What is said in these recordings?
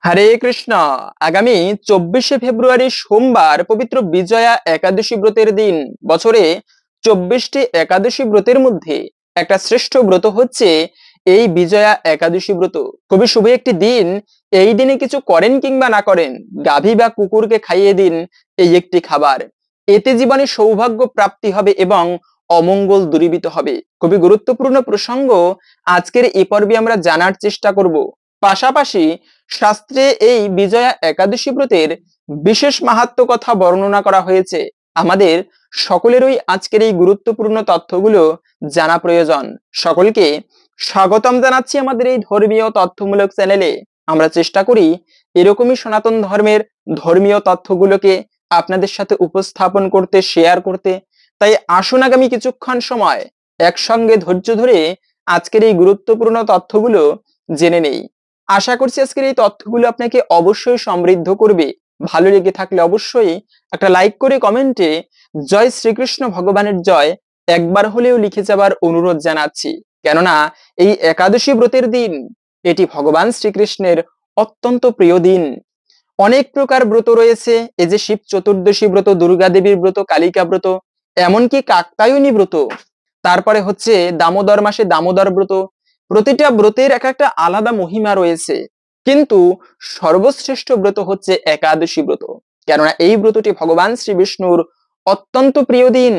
হরে কৃষ্ণ। আগামী 24শে ফেব্রুয়ারি সোমবার পবিত্র বিজয়া একাদশী ব্রতের দিন। বছরে 24টি একাদশী ব্রতের মধ্যে একটা শ্রেষ্ঠ ব্রত হচ্ছে এই বিজয়া একাদশী ব্রত। খুবই শুভ একটি দিন। এই দিনে কিছু করেন কিংবা না করেন, গাভী বা কুকুরকে খাইয়ে দিন এই একটি খাবার। এতে জীবনে সৌভাগ্য প্রাপ্তি হবে এবং অমঙ্গল দূরীভূত হবে। খুবই গুরুত্বপূর্ণ প্রসঙ্গ আজকের এই পর্বে আমরা জানার চেষ্টা করব। পাশাপাশি শাস্ত্রে এই বিজয়া একাদশী ব্রতের বিশেষ মাহাত্ম্য কথা বর্ণনা করা হয়েছে। আমাদের সকলেরই আজকের এই গুরুত্বপূর্ণ তথ্যগুলো জানা প্রয়োজন। সকলকে স্বাগতম জানাচ্ছি আমাদের এই ধর্মীয় তথ্যমূলক চ্যানেলে। আমরা চেষ্টা করি এরকমই সনাতন ধর্মের ধর্মীয় তথ্যগুলোকে আপনাদের সাথে উপস্থাপন করতে, শেয়ার করতে। তাই আসুন আগামী কিছুক্ষণ সময় একসঙ্গে ধৈর্য ধরে আজকের এই গুরুত্বপূর্ণ তথ্যগুলো জেনে নেই। আশা করছি আজকের এই তথ্যগুলো আপনাকে অবশ্যই সমৃদ্ধ করবে। ভালো লেগে থাকলে অবশ্যই একটা লাইক করে কমেন্টে জয় শ্রীকৃষ্ণ ভগবানের জয় একবার হলেও লিখে যাবার অনুরোধ জানাচ্ছি। কেননা এই একাদশী ব্রতের দিন এটি ভগবান শ্রীকৃষ্ণের অত্যন্ত প্রিয় দিন। অনেক প্রকার ব্রত রয়েছে, এই যে শিব চতুর্দশী ব্রত, দুর্গা দেবীর ব্রত, কালিকা ব্রত, এমনকি কাত্যায়নী ব্রত, তারপরে হচ্ছে দামোদর মাসে দামোদর ব্রত। প্রতিটা ব্রতের এক একটা আলাদা মহিমা রয়েছে, কিন্তু সর্বশ্রেষ্ঠ ব্রত হচ্ছে একাদশী ব্রত। কেননা এই ব্রতটি ভগবান শ্রী বিষ্ণুর অত্যন্ত প্রিয় দিন।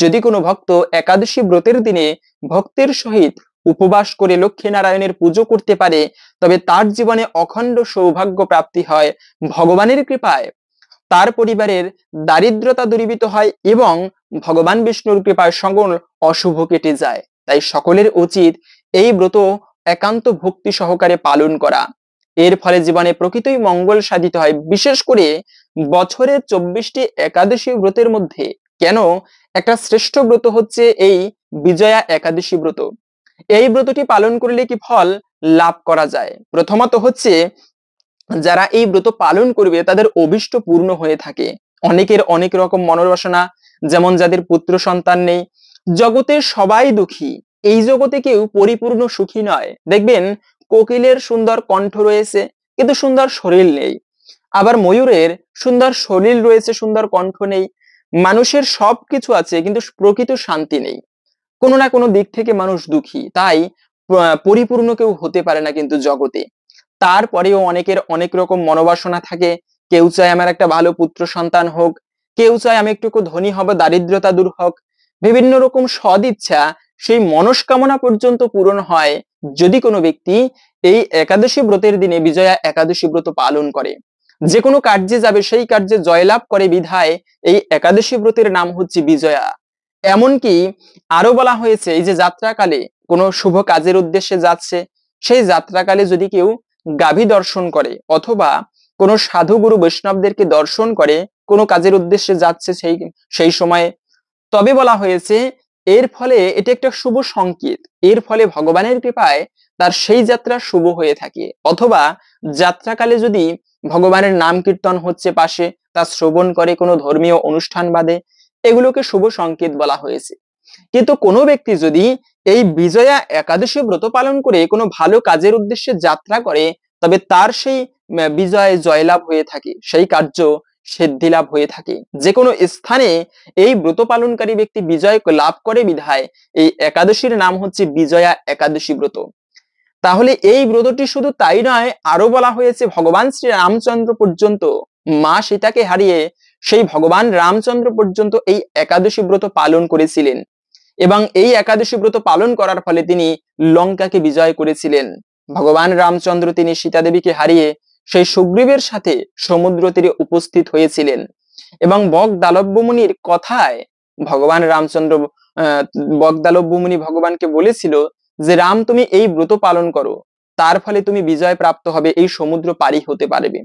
যদি কোনো ভক্ত একাদশী ব্রতের দিনে ভক্তের সহিত উপবাস করে লক্ষ্মী নারায়ণের পুজো করতে পারে, তবে তার জীবনে অখণ্ড সৌভাগ্য প্রাপ্তি হয় ভগবানের কৃপায়। তার পরিবারের দারিদ্রতা দূরীভূত হয় এবং ভগবান বিষ্ণুর কৃপায় সকল অশুভ কেটে যায়। তাই সকলের উচিত এই ব্রত একান্ত ভক্তি সহকারে পালন করা। এর ফলে জীবনে প্রকৃতই মঙ্গল সাধিত হয়। বিশেষ করে বছরে 24টি একাদশী ব্রতের মধ্যে কেন একটা শ্রেষ্ঠ ব্রত হচ্ছে এই বিজয়া একাদশী ব্রত। এই ব্রতটি পালন করলে কি ফল লাভ করা যায়? প্রথমত হচ্ছে, যারা এই ব্রত পালন করবে তাদের অভীষ্ট পূর্ণ হয়ে থাকে। অনেকের অনেক রকম মনোবাসনা, যেমন যাদের পুত্র সন্তান নেই। জগতের সবাই দুঃখী, এই জগতে কেউ পরিপূর্ণ সুখী নয়। দেখবেন কোকিলের সুন্দর কণ্ঠ রয়েছে কিন্তু সুন্দর শরীর নেই, আবার ময়ূরের সুন্দর শরীর রয়েছে সুন্দর কণ্ঠ নেই। মানুষের সবকিছু আছে কিন্তু প্রকৃত শান্তি নেই। কোনো না কোনো দিক থেকে মানুষ দুঃখী, তাই পরিপূর্ণ কেউ হতে পারে না কিন্তু জগতে। তারপরেও অনেকের অনেক রকম মনোবাসনা থাকে। কেউ চায় আমার একটা ভালো পুত্র সন্তান হোক, কেউ চায় আমি একটু ধনী হব, দারিদ্রতা দূর হোক। বিভিন্ন রকম সদিচ্ছা, সেই মনস্কামনা পর্যন্ত পূরণ হয় যদি কোনো ব্যক্তি এই একাদশী ব্রতের দিনে বিজয়া একাদশী ব্রত পালন করে। যে কোনো কার্যে যাবে সেই কার্যে জয়লাভ করে বিধায় এই একাদশী ব্রতের নাম হচ্ছে বিজয়া। এমনকি আরো বলা হয়েছে, এই যে যাত্রাকালে কোনো শুভ কাজের উদ্দেশ্যে যাচ্ছে, সেই যাত্রাকালে যদি কেউ গাভী দর্শন করে অথবা কোনো সাধু গুরু বৈষ্ণবদেরকে দর্শন করে, কোনো কাজের উদ্দেশ্যে যাচ্ছে সেই সময়ে, তবে বলা হয়েছে এর ফলে এটি একটা শুভ সংকেত। এর ফলে ভগবানের কৃপায় তার সেই যাত্রা শুভ হয়ে থাকে। অথবা যাত্রাকালে যদি ভগবানের নাম কীর্তন হচ্ছে পাশে, তা শ্রবণ করে কোনো ধর্মীয় অনুষ্ঠান বাদে, এগুলোকে শুভ সংকেত বলা হয়েছে। কিন্তু কোনো ব্যক্তি যদি এই বিজয়া একাদশী ব্রত পালন করে কোনো ভালো কাজের উদ্দেশ্যে যাত্রা করে, তবে তার সেই বিজয় জয়লাভ হয়ে থাকে, সেই কার্য সিদ্ধি লাভ হয়ে থাকে। যে কোনো স্থানে এই ব্রত পালনকারী ব্যক্তি বিজয় লাভ করে বিধায় এই একাদশীর নাম হচ্ছে বিজয়া একাদশী ব্রত। তাহলে এই ব্রতটি শুধু তাই নয়, আরো বলা হয়েছে ভগবান শ্রী রামচন্দ্র পর্যন্ত, মা সীতাকে হারিয়ে সেই ভগবান রামচন্দ্র পর্যন্ত এই একাদশী ব্রত পালন করেছিলেন এবং এই একাদশী ব্রত পালন করার ফলে তিনি লঙ্কাকে বিজয় করেছিলেন। ভগবান রামচন্দ্র তিনি সীতা দেবীকে হারিয়ে সেই সুগ্রীবের সাথে সমুদ্র তীরে উপস্থিত হয়েছিলেন এবং বকদালব্য মুনির কথায় ভগবান রামচন্দ্র বকদালব্য মুনি ভগবানকে বলেছিল যে রাম, তুমি এই ব্রত পালন করো, তার ফলে তুমি বিজয় প্রাপ্ত হবে, এই সমুদ্র পারি হতে পারবে।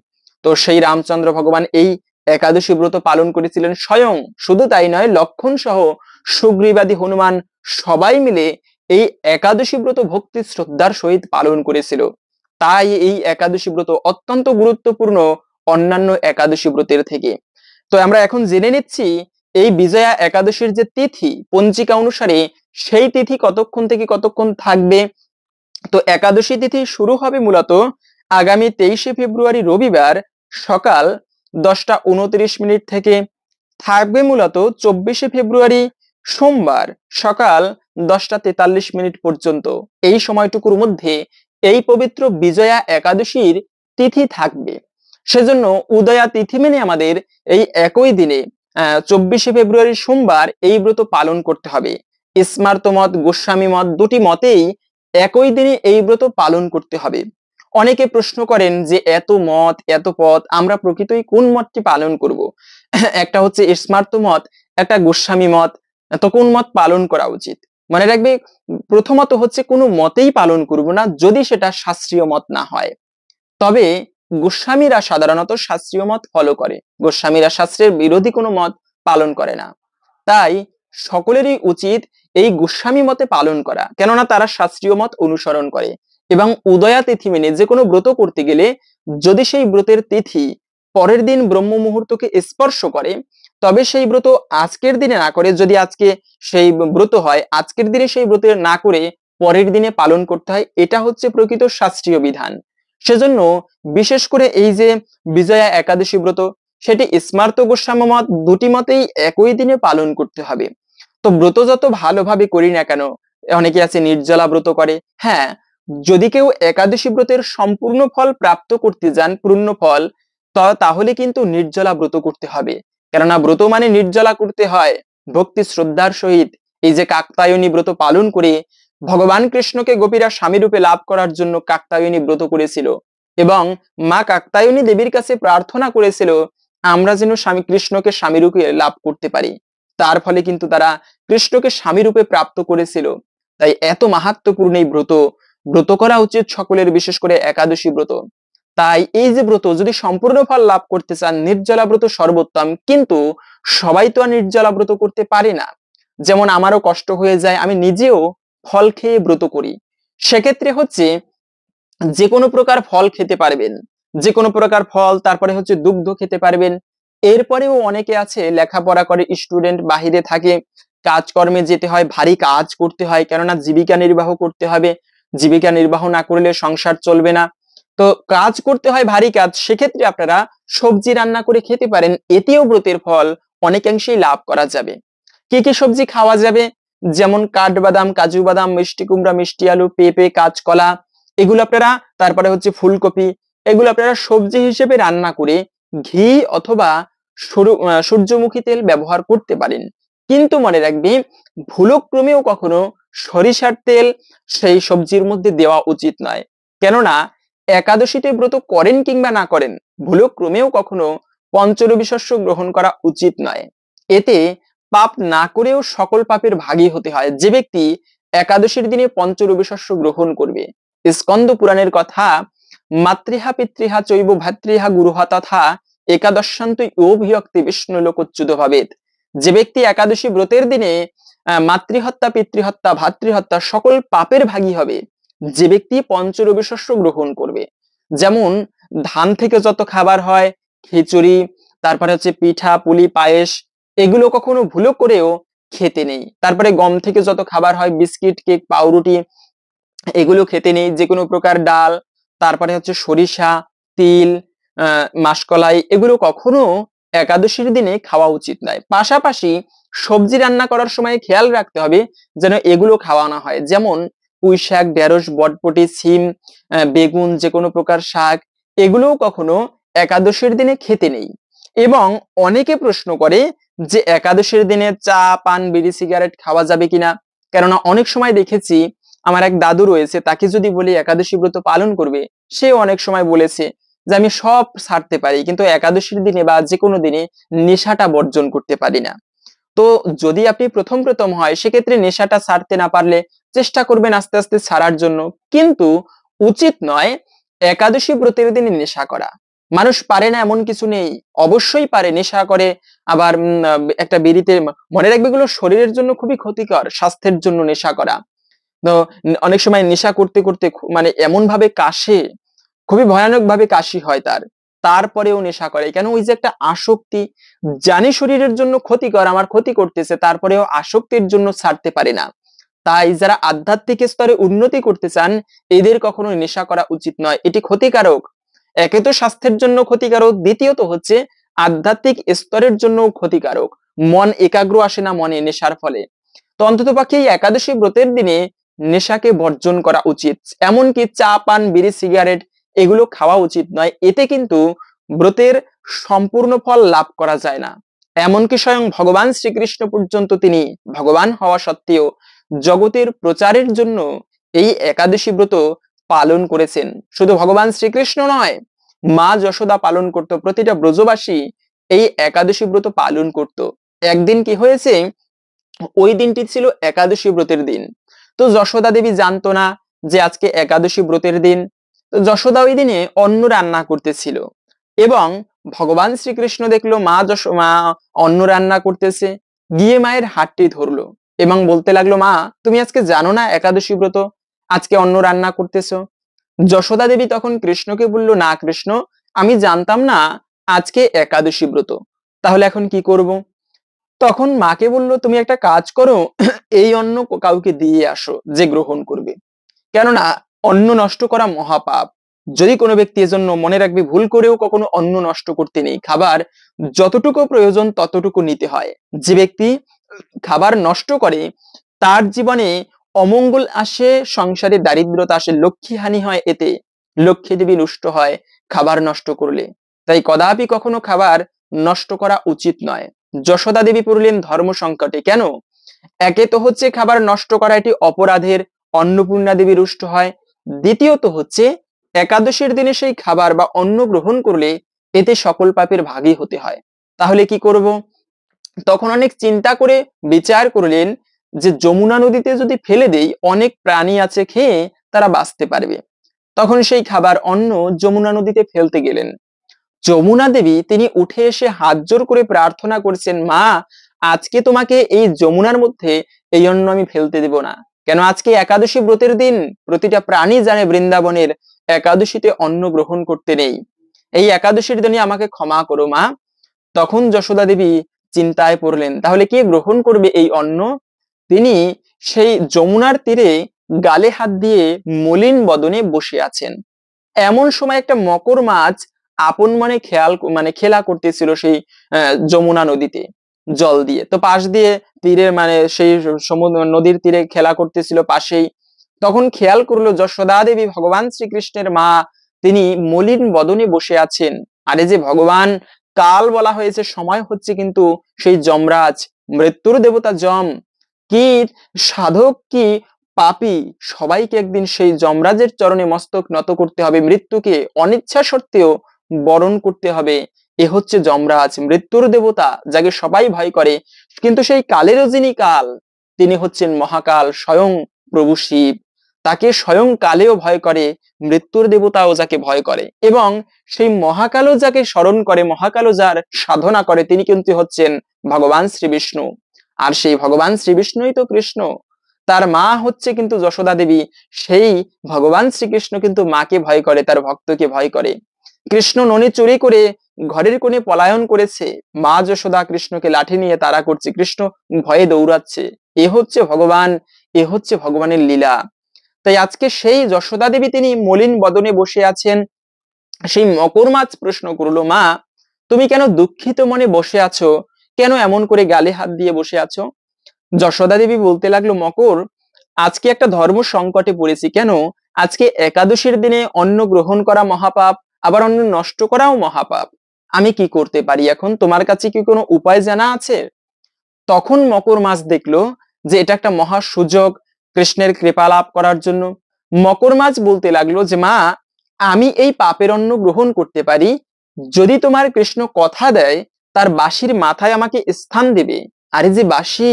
তো সেই রামচন্দ্র ভগবান এই একাদশী ব্রত পালন করেছিলেন স্বয়ং। শুধু তাই নয়, লক্ষণ সহ সুগ্রীবাদী হনুমান সবাই মিলে এই একাদশী ব্রত ভক্তি শ্রদ্ধার সহিত পালন করেছিল। তাই এই একাদশী ব্রত অত্যন্ত গুরুত্বপূর্ণ অন্যান্য একাদশী ব্রতের থেকে। তো আমরা এখন জেনে নিচ্ছি এই বিজয়া একাদশীর যে তিথি পঞ্জিকা অনুসারে, সেই তিথি কতক্ষণ থেকে কতক্ষণ থাকবে। তো একাদশী তিথি শুরু হবে মূলত আগামী 23শে ফেব্রুয়ারি রবিবার সকাল 10:29 থেকে থাকবে মূলত 24শে ফেব্রুয়ারি সোমবার সকাল 10:43 পর্যন্ত। এই সময়টুকুর মধ্যে এই পবিত্র বিজয়া একাদশীর তিথি থাকবে। সেজন্য উদয়া তিথি মেনে আমাদের এই একই দিনে 24শে ফেব্রুয়ারি সোমবার এই ব্রত পালন করতে হবে। স্মার্ত মত, গোস্বামী মত, দুটি মতেই একই দিনে এই ব্রত পালন করতে হবে। অনেকে প্রশ্ন করেন যে এত মত, এত পথ, আমরা প্রকৃতই কোন মতটি পালন করব? একটা হচ্ছে স্মার্ত মত, একটা গোস্বামী মত, তো কোন মত পালন করা উচিত? মনে রাখবে, প্রথমত হচ্ছে কোনো মতেই পালন করব না যদি সেটা শাস্ত্রীয় মত না হয়। তবে গোস্বামীরা সাধারণত শাস্ত্রীয় মত ফলো করে, গোস্বামীরা শাস্ত্রের বিরোধী কোনো মত পালন করে না। তাই সকলেরই উচিত এই গোস্বামী মতে পালন করা, কেননা তারা শাস্ত্রীয় মত অনুসরণ করে। এবং উদয়া তিথি মেনে যে কোনো ব্রত করতে গেলে যদি সেই ব্রতের তিথি পরের দিন ব্রহ্ম মুহূর্তকে স্পর্শ করে, তবে সেই ব্রত আজকের দিনে না করে, যদি আজকে সেই ব্রত হয় আজকের দিনে সেই ব্রত না করে পরের দিনে পালন করতে হয়। এটা হচ্ছে প্রকৃত শাস্ত্রীয় বিধান। সেজন্য বিশেষ করে এই যে বিজয়া একাদশী ব্রত, সেটি স্মার্ত গোস্বামী মত, দুটি মতেই একই দিনে পালন করতে হবে। তো ব্রত যত ভালোভাবে করি না কেন, অনেকে আছে নির্জলা ব্রত করে। হ্যাঁ, যদি কেউ একাদশী ব্রতের সম্পূর্ণ ফল প্রাপ্ত করতে যান, পূর্ণ ফল, তাহলে কিন্তু নির্জলা ব্রত করতে হবে। কেননা ব্রত মানে নির্জলা করতে হয়, ভক্তি শ্রদ্ধার সহিত। এই যে কাত্যায়নী ব্রত পালন করে ভগবান কৃষ্ণকে গোপীরা স্বামী রূপে লাভ করার জন্য কাত্যায়নী ব্রত করেছিল, এবং মা কাত্যায়নী দেবীর কাছে প্রার্থনা করেছিল আমরা যেন স্বামী কৃষ্ণকে স্বামী রূপে লাভ করতে পারি। তার ফলে কিন্তু তারা কৃষ্ণকে স্বামী রূপে প্রাপ্ত করেছিল। তাই এত মাহাত্ম্যপূর্ণ এই ব্রত, ব্রত করা উচিত সকলের, বিশেষ করে একাদশী ব্রত। তাই এই যে ব্রত যদি সম্পূর্ণ ফল লাভ করতে চান, নির্জলা ব্রত সর্বোত্তম। কিন্তু সবাই তো আর নির্জলা ব্রত করতে পারে না। যেমন আমারও কষ্ট হয়ে যায়, আমি নিজেও ফল খেয়ে ব্রত করি। সেক্ষেত্রে হচ্ছে যে কোনো প্রকার ফল খেতে পারবেন, যে কোনো প্রকার ফল, তারপরে হচ্ছে দুগ্ধ খেতে পারবেন। এরপরেও অনেকে আছে লেখাপড়া করে, স্টুডেন্ট, বাহিরে থাকে, কাজকর্মে যেতে হয়, ভারী কাজ করতে হয়, কেননা জীবিকা নির্বাহ করতে হবে। জীবিকা নির্বাহ না করলে সংসার চলবে না। তো কাজ করতে হয়, ভারী কাজ। সেক্ষেত্রে আপনারা সবজি রান্না করে খেতে পারেন, এতেও ব্রতের ফল অনেকাংশেই লাভ করা যাবে। কি কি সবজি খাওয়া যাবে? যেমন কাঠবাদাম, কাজু বাদাম, মিষ্টি কুমড়া, মিষ্টি আলু, পেঁপে, কাঁচকলা, এগুলো আপনারা, তারপরে হচ্ছে ফুলকপি, এগুলো আপনারা সবজি হিসেবে রান্না করে ঘি অথবা সূর্যমুখী তেল ব্যবহার করতে পারেন। কিন্তু মনে রাখবে, ভুলক্রমেও কখনো সরিষার তেল সেই সবজির মধ্যে দেওয়া উচিত নয়। কেননা একাদশীতে ব্রত করেন কিংবা না করেন, ভুলক্রমেও কখনো পঞ্চরবি শস্য গ্রহণ করা উচিত নয়। এতে পাপ না করেও সকল পাপের ভাগী হতে হয়। যে ব্যক্তি একাদশীর দিনে পঞ্চরবি শস্য গ্রহণ করবে, স্কন্দ পুরাণের কথা, মাতৃহা পিতৃহা চৈব ভাতৃহা গুরুহা তথা একাদশান্ত অভিয়ক্তি বিষ্ণু লোকচ্যুত ভাবেত। যে ব্যক্তি একাদশী ব্রতের দিনে মাতৃহত্যা, পিতৃহত্যা, ভাতৃহত্যা সকল পাপের ভাগী হবে যে ব্যক্তি পঞ্চরবি শস্য গ্রহণ করবে। যেমন ধান থেকে যত খাবার হয়, খিচুড়ি, তারপরে হচ্ছে পিঠা, পুলি, পায়েস, এগুলো কখনো ভুলো করেও খেতে নেই। তারপরে গম থেকে যত খাবার হয়, বিস্কিট, কেক, পাউরুটি, এগুলো খেতে নেই। যে কোনো প্রকার ডাল, তারপরে হচ্ছে সরিষা, তিল, মাসকলাই, এগুলো কখনো একাদশীর দিনে খাওয়া উচিত নয়। পাশাপাশি সবজি রান্না করার সময় খেয়াল রাখতে হবে যেন এগুলো খাওয়া না হয়। যেমন পুঁই শাক, ঢেঁড়স, বটবটি, সিম, বেগুন, যে কোনো প্রকার শাক, এগুলোও কখনো একাদশীর দিনে খেতে নেই। এবং অনেকে প্রশ্ন করে যে একাদশীর দিনে চা, পান, বিড়ি, সিগারেট খাওয়া যাবে কিনা। কেননা অনেক সময় দেখেছি, আমার এক দাদু রয়েছে, তাকে যদি বলি একাদশী ব্রত পালন করবে, সে অনেক সময় বলেছে যে আমি সব ছাড়তে পারি, কিন্তু একাদশীর দিনে বা যে কোনো দিনে নেশাটা বর্জন করতে পারি না। তো যদি আপনি প্রথম প্রথম হয়, সেক্ষেত্রে নেশাটা ছাড়তে না পারলে চেষ্টা করবেন আস্তে আস্তে ছাড়ার জন্য। কিন্তু উচিত নয় একাদশী ব্রতের দিনে নেশা করা। মানুষ পারে না এমন কিছু নেই, অবশ্যই পারে, নেশা করে। আবার একটা বিড়িতে, মনে রাখবে এগুলো শরীরের জন্য খুবই ক্ষতিকর, স্বাস্থ্যের জন্য নেশা করা। তো অনেক সময় নেশা করতে করতে মানে এমন ভাবে কাশে, খুবই ভয়ানক ভাবে কাশি হয় তার, তারপরেও নেশা করে। কেন? ওই যে একটা আসক্তি, জানি শরীরের জন্য ক্ষতিকর, আমার ক্ষতি করতেছে, তারপরেও আসক্তির জন্য ছাড়তে পারে না। তাই যারা আধ্যাত্মিক স্তরে উন্নতি করতে চান এদের কখনো নেশা করা উচিত নয়, এটি ক্ষতিকারক। একে তো স্বাস্থ্যের জন্য ক্ষতিকারক, দ্বিতীয়ত হচ্ছে আধ্যাত্মিক স্তরের জন্য ক্ষতিকারক। মন একাগ্র আসে না মনে নেশার ফলে। তো অন্তত পক্ষে এই একাদশী ব্রতের দিনে নেশাকে বর্জন করা উচিত। এমনকি চা পান বিড়ি সিগারেট এগুলো খাওয়া উচিত নয়, এতে কিন্তু ব্রতের সম্পূর্ণ ফল লাভ করা যায় না। এমনকি স্বয়ং ভগবান শ্রীকৃষ্ণ পর্যন্ত তিনি ভগবান হওয়া সত্ত্বেও জগতের প্রচারের জন্য এই একাদশী ব্রত পালন করেছেন। শুধু ভগবান শ্রীকৃষ্ণ নয়, মা যশোদা পালন করত, প্রতিটা ব্রজবাসী এই একাদশী ব্রত পালন করত। একদিন কি হয়েছে, ওই দিনটি ছিল একাদশী ব্রতের দিন। তো যশোদা দেবী জানতো না যে আজকে একাদশী ব্রতের দিন। তো যশোদা ওই দিনে অন্ন রান্না করতেছিল এবং ভগবান শ্রীকৃষ্ণ দেখলো মা অন্ন রান্না করতেছে, গিয়ে মায়ের হাতটি ধরলো এবং বলতে লাগলো, মা তুমি আজকে জানো না একাদশী ব্রত, আজকে অন্ন রান্না করতেছো? যশোদা দেবী তখন কৃষ্ণকে বলল, না কৃষ্ণ, আমি জানতাম না আজকে একাদশী ব্রত, তাহলে এখন কি করব? তখন মাকে বলল, তুমি একটা কাজ করো, এই অন্ন কাউকে দিয়ে আসো যে গ্রহণ করবে, কেননা অন্ন নষ্ট করা মহাপাপ। যদি কোনো ব্যক্তি এজন্য মনে রাখবে, ভুল করেও কখনো অন্ন নষ্ট করতে নেই, খাবার যতটুকু প্রয়োজন ততটুকু নিতে হয়। যে ব্যক্তি খাবার নষ্ট করে তার জীবনে অমঙ্গল আসে, সংসারে দারিদ্রতা আসে, লক্ষ্মী হানি হয়, এতে লক্ষ্মী দেবী নষ্ট হয় খাবার নষ্ট করলে। তাই কদাপি কখনো খাবার নষ্ট করা উচিত নয়। যশোদা দেবী পড়লেন ধর্ম সংকটে। কেন? একে তো হচ্ছে খাবার নষ্ট করা এটি অপরাধের, অন্নপূর্ণা দেবী রুষ্ট হয়। দ্বিতীয়ত হচ্ছে একাদশীর দিনে সেই খাবার বা অন্ন গ্রহণ করলে এতে সকল পাপের ভাগী হতে হয়। তাহলে কি করব? তখন অনেক চিন্তা করে বিচার করলেন যে যমুনা নদীতে যদি ফেলে দেই, অনেক প্রাণী আছে খেয়ে তারা বাঁচতে পারবে। তখন সেই খাবার অন্ন যমুনা নদীতে ফেলতে গেলেন। যমুনা দেবী তিনি উঠে এসে হাত জোর করে প্রার্থনা করছেন, মা আজকে তোমাকে এই যমুনার মধ্যে এই অন্ন আমি ফেলতে দেব না। কেন? আজকে একাদশী ব্রতের দিন, প্রতিটা প্রাণী জানে বৃন্দাবনের একাদশীতে অন্ন গ্রহণ করতে নেই। এই একাদশীর দিনে আমাকে ক্ষমা করো মা। তখন যশোদা দেবী চিন্তায় পড়লেন, তাহলে কে গ্রহণ করবে এই অন্ন? তিনি সেই যমুনার তীরে গালে হাত দিয়ে মলিন বদনে বসে আছেন। এমন সময় একটা মকর মাছ আপন মনে খেলা করতেছিল সেই যমুনা নদীতে জল দিয়ে। তো পাশ দিয়ে তীরে সেই সমুদ্র নদীর তীরে খেলা করতেছিল পাশেই। তখন খেয়াল করলো যশোদা দেবী ভগবান শ্রীকৃষ্ণের মা, তিনি মলিন বদনে বসে আছেন। আরে যে ভগবান কাল বলা হয়েছে, সময় হচ্ছে কিন্তু সেই যমরাজ, মৃত্যুর দেবতা যম। কি সাধক কি পাপী সবাইকে একদিন সেই যমরাজের চরণে মস্তক নত করতে হবে, মৃত্যুকে অনিচ্ছা সত্ত্বেও বরণ করতে হবে। এ হচ্ছে যমরাজ, মৃত্যুর দেবতা, যাকে সবাই ভয় করে। কিন্তু সেই কালেরও যিনি কাল, তিনি হচ্ছেন মহাকাল, স্বয়ং প্রভু শিব। তাকে স্বয়ং কালেও ভয় করে, মৃত্যুর দেবতাও যাকে ভয় করে, এবং সেই মহাকালও যাকে স্মরণ করে, মহাকালও যার সাধনা করে, তিনি কিন্তু হচ্ছেন ভগবান শ্রী বিষ্ণু। আর সেই ভগবান শ্রী বিষ্ণুই তো কৃষ্ণ। তার মা হচ্ছে কিন্তু যশোদা দেবী। সেই ভগবান শ্রীকৃষ্ণ কিন্তু মাকে ভয় করে, তার ভক্তকে ভয় করে। কৃষ্ণ ননি চুরি করে ঘরের কোণে পলায়ন করেছে, মা যশোদা কৃষ্ণকে লাঠি নিয়ে তাড়া করছে, কৃষ্ণ ভয়ে দৌড়াচ্ছে। এ হচ্ছে ভগবান, এ হচ্ছে ভগবানের লীলা। তাই আজকে সেই যশোদা দেবী তিনি মলিন বদনে বসে আছেন। সেই মকর মাছ প্রশ্ন করলো, মা তুমি কেন দুঃখিত মনে বসে আছো? কেন এমন করে গালে হাত দিয়ে বসে আছো? যশোদা দেবী বলতে লাগলো, মকর আজকে একটা ধর্ম সংকটে পড়েছি। কেন? আজকে একাদশীর দিনে অন্ন গ্রহণ করা মহাপাপ, আবার অন্ন নষ্ট করাও মহাপাপ। আমি কি করতে পারি এখন? তোমার কাছে কি কোনো উপায় জানা আছে? তখন মকর মাছ দেখলো যে এটা একটা মহা সুযোগ কৃষ্ণের কৃপা লাভ করার জন্য। মকর মাছ বলতে লাগলো যে, মা আমি এই পাপের অন্ন গ্রহণ করতে পারি যদি তোমার কৃষ্ণ কথা দেয় তার বাঁশির মাথায় আমাকে স্থান দেবে। আরে যে বাঁশি,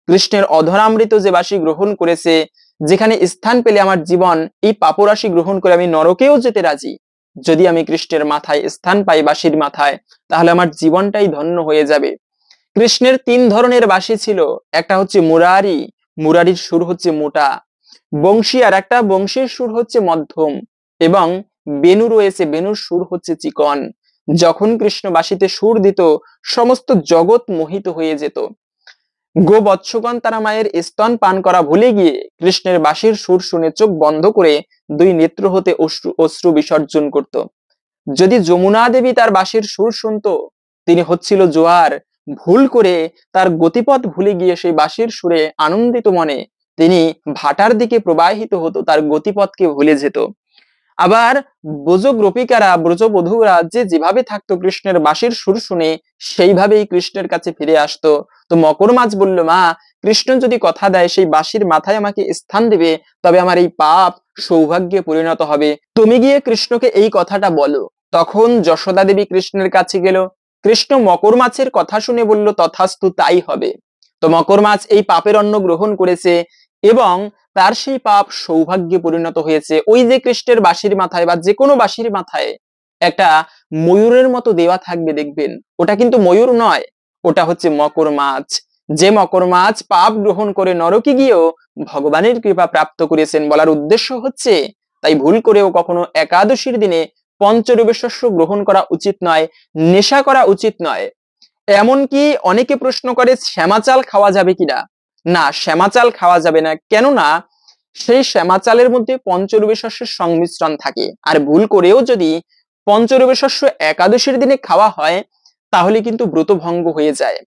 কৃষ্ণের অধরামৃত যে বাঁশি গ্রহণ করেছে, যেখানে স্থান পেলে আমার জীবন এই পাপরাশি গ্রহণ করে আমি নরকেও যেতে রাজি। যদি আমি কৃষ্ণের মাথায় স্থান পাই, বাঁশির মাথায়, তাহলে আমার জীবনটাই ধন্য হয়ে যাবে। কৃষ্ণের তিন ধরনের বাঁশি ছিল। একটা হচ্ছে মুরারি, মুরারির সুর হচ্ছে মোটা। বংশী, আর একটা বংশীর সুর হচ্ছে মধ্যম। এবং বেনু রয়েছে, বেনুর সুর হচ্ছে চিকন। যখন কৃষ্ণ বাঁশিতে সুর দিত সমস্ত জগৎ মোহিত হয়ে যেত। গোবৎসগণ তারা মায়ের স্তন পান করা ভুলে গিয়ে কৃষ্ণের বাঁশির সুর শুনে চোখ বন্ধ করে দুই নেত্র হতে অশ্রু বিসর্জন করত। যদি যমুনা দেবী তার বাঁশির সুর শুনতো, তিনি হচ্ছিল জোয়ার, ভুল করে তার গতিপথ ভুলে গিয়ে সেই বাঁশির সুরে আনন্দিত মনে তিনি ভাটার দিকে প্রবাহিত হতো, তার গতিপথকে ভুলে যেত। আবার ব্রজ গোপিকারা, ব্রজবধূরা যে যেভাবে থাকতো কৃষ্ণের বাঁশির সুর শুনে সেইভাবেই কৃষ্ণের কাছে ফিরে আসতো। তো মকর মাছ বলল, মা, কৃষ্ণ যদি কথা দেয় সেই বাঁশির মাথায় আমাকে স্থান দেবে, তবে আমার এই পাপ সৌভাগ্যে পরিণত হবে, তুমি গিয়ে কৃষ্ণকে এই কথাটা বলো। তখন যশোদা দেবী কৃষ্ণের কাছে গেল। কৃষ্ণ মকর মাছের কথা শুনে বলল, তথাস্তু, তাই হবে। তো মকর মাছ এই পাপের অন্ন গ্রহণ করেছে এবং তার সেই পাপ সৌভাগ্যে পরিণত হয়েছে। ওই যে কৃষ্ণের বাঁশির মাথায় বা যে কোনো বাঁশির মাথায় একটা ময়ূরের মতো দেওয়া থাকবে, দেখবেন ওটা কিন্তু ময়ূর নয়, ওটা হচ্ছে মকর মাছ। যে মকর মাছ পাপ গ্রহণ করে নরকে গিয়েও ভগবানের কৃপা প্রাপ্ত করেছেন। বলার উদ্দেশ্য হচ্ছে, তাই ভুল করেও কখনো একাদশীর দিনে পঞ্চরবি শস্য গ্রহণ করা উচিত নয়, নেশা করা উচিত নয়। এমনকি অনেকে প্রশ্ন করে শ্যামা চাল খাওয়া যাবে কিনা। না, শ্যামা চাল খাওয়া যাবে না, কেননা সেই শ্যামা চালের মধ্যে পঞ্চরবি শস্যের সংমিশ্রণ থাকে। আর ভুল করেও যদি পঞ্চরবি শস্য একাদশীর দিনে খাওয়া হয়, তাহলে কিন্তু ব্রত ভঙ্গ হয়ে যায়।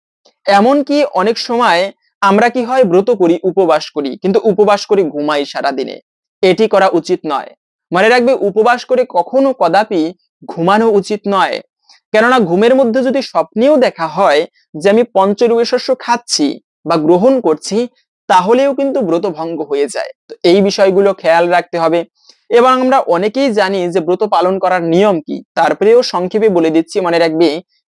এমনকি অনেক সময় আমরা কি হয়, ব্রত করি, উপবাস করি, কিন্তু উপবাস করে ঘুমাই সারা দিনে। এটি করা উচিত নয়। মনে রাখবে, উপবাস করে কখনো কদাপি ঘুমানো উচিত নয়। কেননা ঘুমের মধ্যে যদি স্বপ্নেও দেখা হয় যে আমি পঞ্চরবি শস্য খাচ্ছি বা গ্রহণ করছি, তাহলেও কিন্তু ব্রত ভঙ্গ হয়ে যায়। তো এই বিষয়গুলো খেয়াল রাখতে হবে। এবং আমরা অনেকেই জানি যে ব্রত পালন করার নিয়ম কি, তারপরেও সংক্ষেপে বলে দিচ্ছি, মনে রাখবে,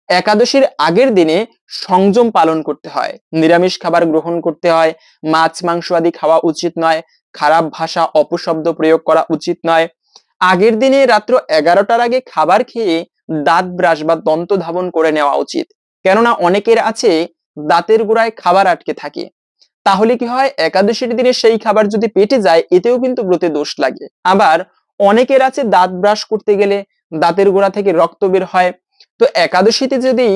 একাদশীর আগের দিনে সংযম পালন করতে হয়, নিরামিষ খাবার গ্রহণ করতে হয়, মাছ মাংস আদি খাওয়া উচিত নয়, খারাপ ভাষা অপশব্দ প্রয়োগ করা উচিত নয়। আগের দিনে রাত্র 11টার আগে খাবার খেয়ে দাঁত ব্রাশ বা দন্ত ধাবন করে নেওয়া উচিত। কেননা অনেকের আছে দাঁতের গোড়ায় খাবার আটকে থাকে, তাহলে কি হয়, একাদশীর দিনে সেই খাবার যদি পেটে যায়, এতেও কিন্তু ব্রতে দোষ লাগে। আবার অনেকের আছে দাঁত ব্রাশ করতে গেলে দাঁতের গোড়া থেকে রক্ত বের হয়, তো একাদশীতে যদি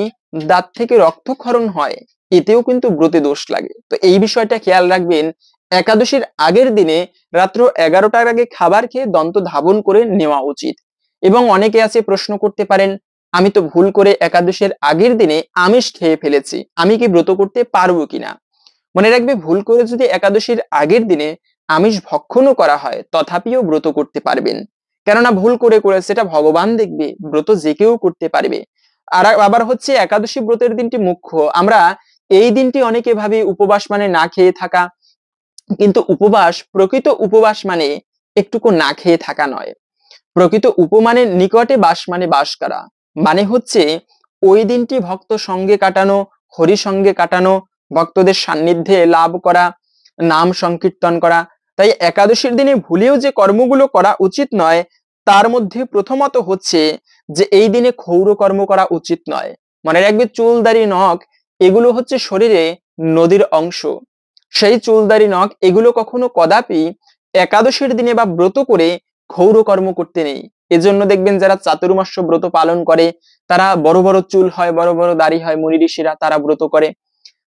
দাঁত থেকে রক্তক্ষরণ হয়, এতেও কিন্তু ব্রতে দোষ লাগে। তো এই বিষয়টা খেয়াল রাখবেন, একাদশীর আগের দিনে রাত্র 11টার আগে খাবার খেয়ে দন্ত ধাবন করে নেওয়া উচিত। এবং অনেকে আছে প্রশ্ন করতে পারেন, আমি তো ভুল করে একাদশীর আগের দিনে আমিষ খেয়ে ফেলেছি, আমি কি ব্রত করতে পারবো কিনা। মনে রাখবে, ভুল করে যদি একাদশীর আগের দিনে আমিষ ভক্ষণও করা হয়, তথাপিও ব্রত করতে পারবেন। কেননা ভুল করে সেটা ভগবান দেখবে, ব্রত যে কেউ করতে পারবে। আর আবার হচ্ছে, একাদশী ব্রতের দিনটি মুখ্য। আমরা এই দিনটি অনেকে ভাবি উপবাস মানে না খেয়ে থাকা, কিন্তু উপবাস, প্রকৃত উপবাস মানে একটুকু না খেয়ে থাকা নয়। প্রকৃত উপমানের নিকটে বাস মানে বাস করা, মানে হচ্ছে ওই দিনটি ভক্ত সঙ্গে কাটানো, হরি সঙ্গে কাটানো, ভক্তদের সান্নিধ্যে লাভ করা, নাম সংকীর্তন করা। তাই একাদশীর দিনে ভুলেও যে কর্মগুলো করা উচিত নয়, তার মধ্যে প্রথমত হচ্ছে যে এই দিনে ক্ষৌর কর্ম করা উচিত নয়। মনে রাখবে, চুল দাড়ি নখ এগুলো হচ্ছে শরীরে নদীর অংশ। সেই চুলদারি নখ এগুলো কখনো কদাপি একাদশীর দিনে বা ব্রত করে ক্ষৌর কর্ম করতে নেই। এজন্য দেখবেন যারা চাতুর্মাস্য ব্রত পালন করে, তারা বড় বড় চুল হয়, বড় বড় দাড়ি হয়, মুনি ঋষিরা তারা ব্রত করে।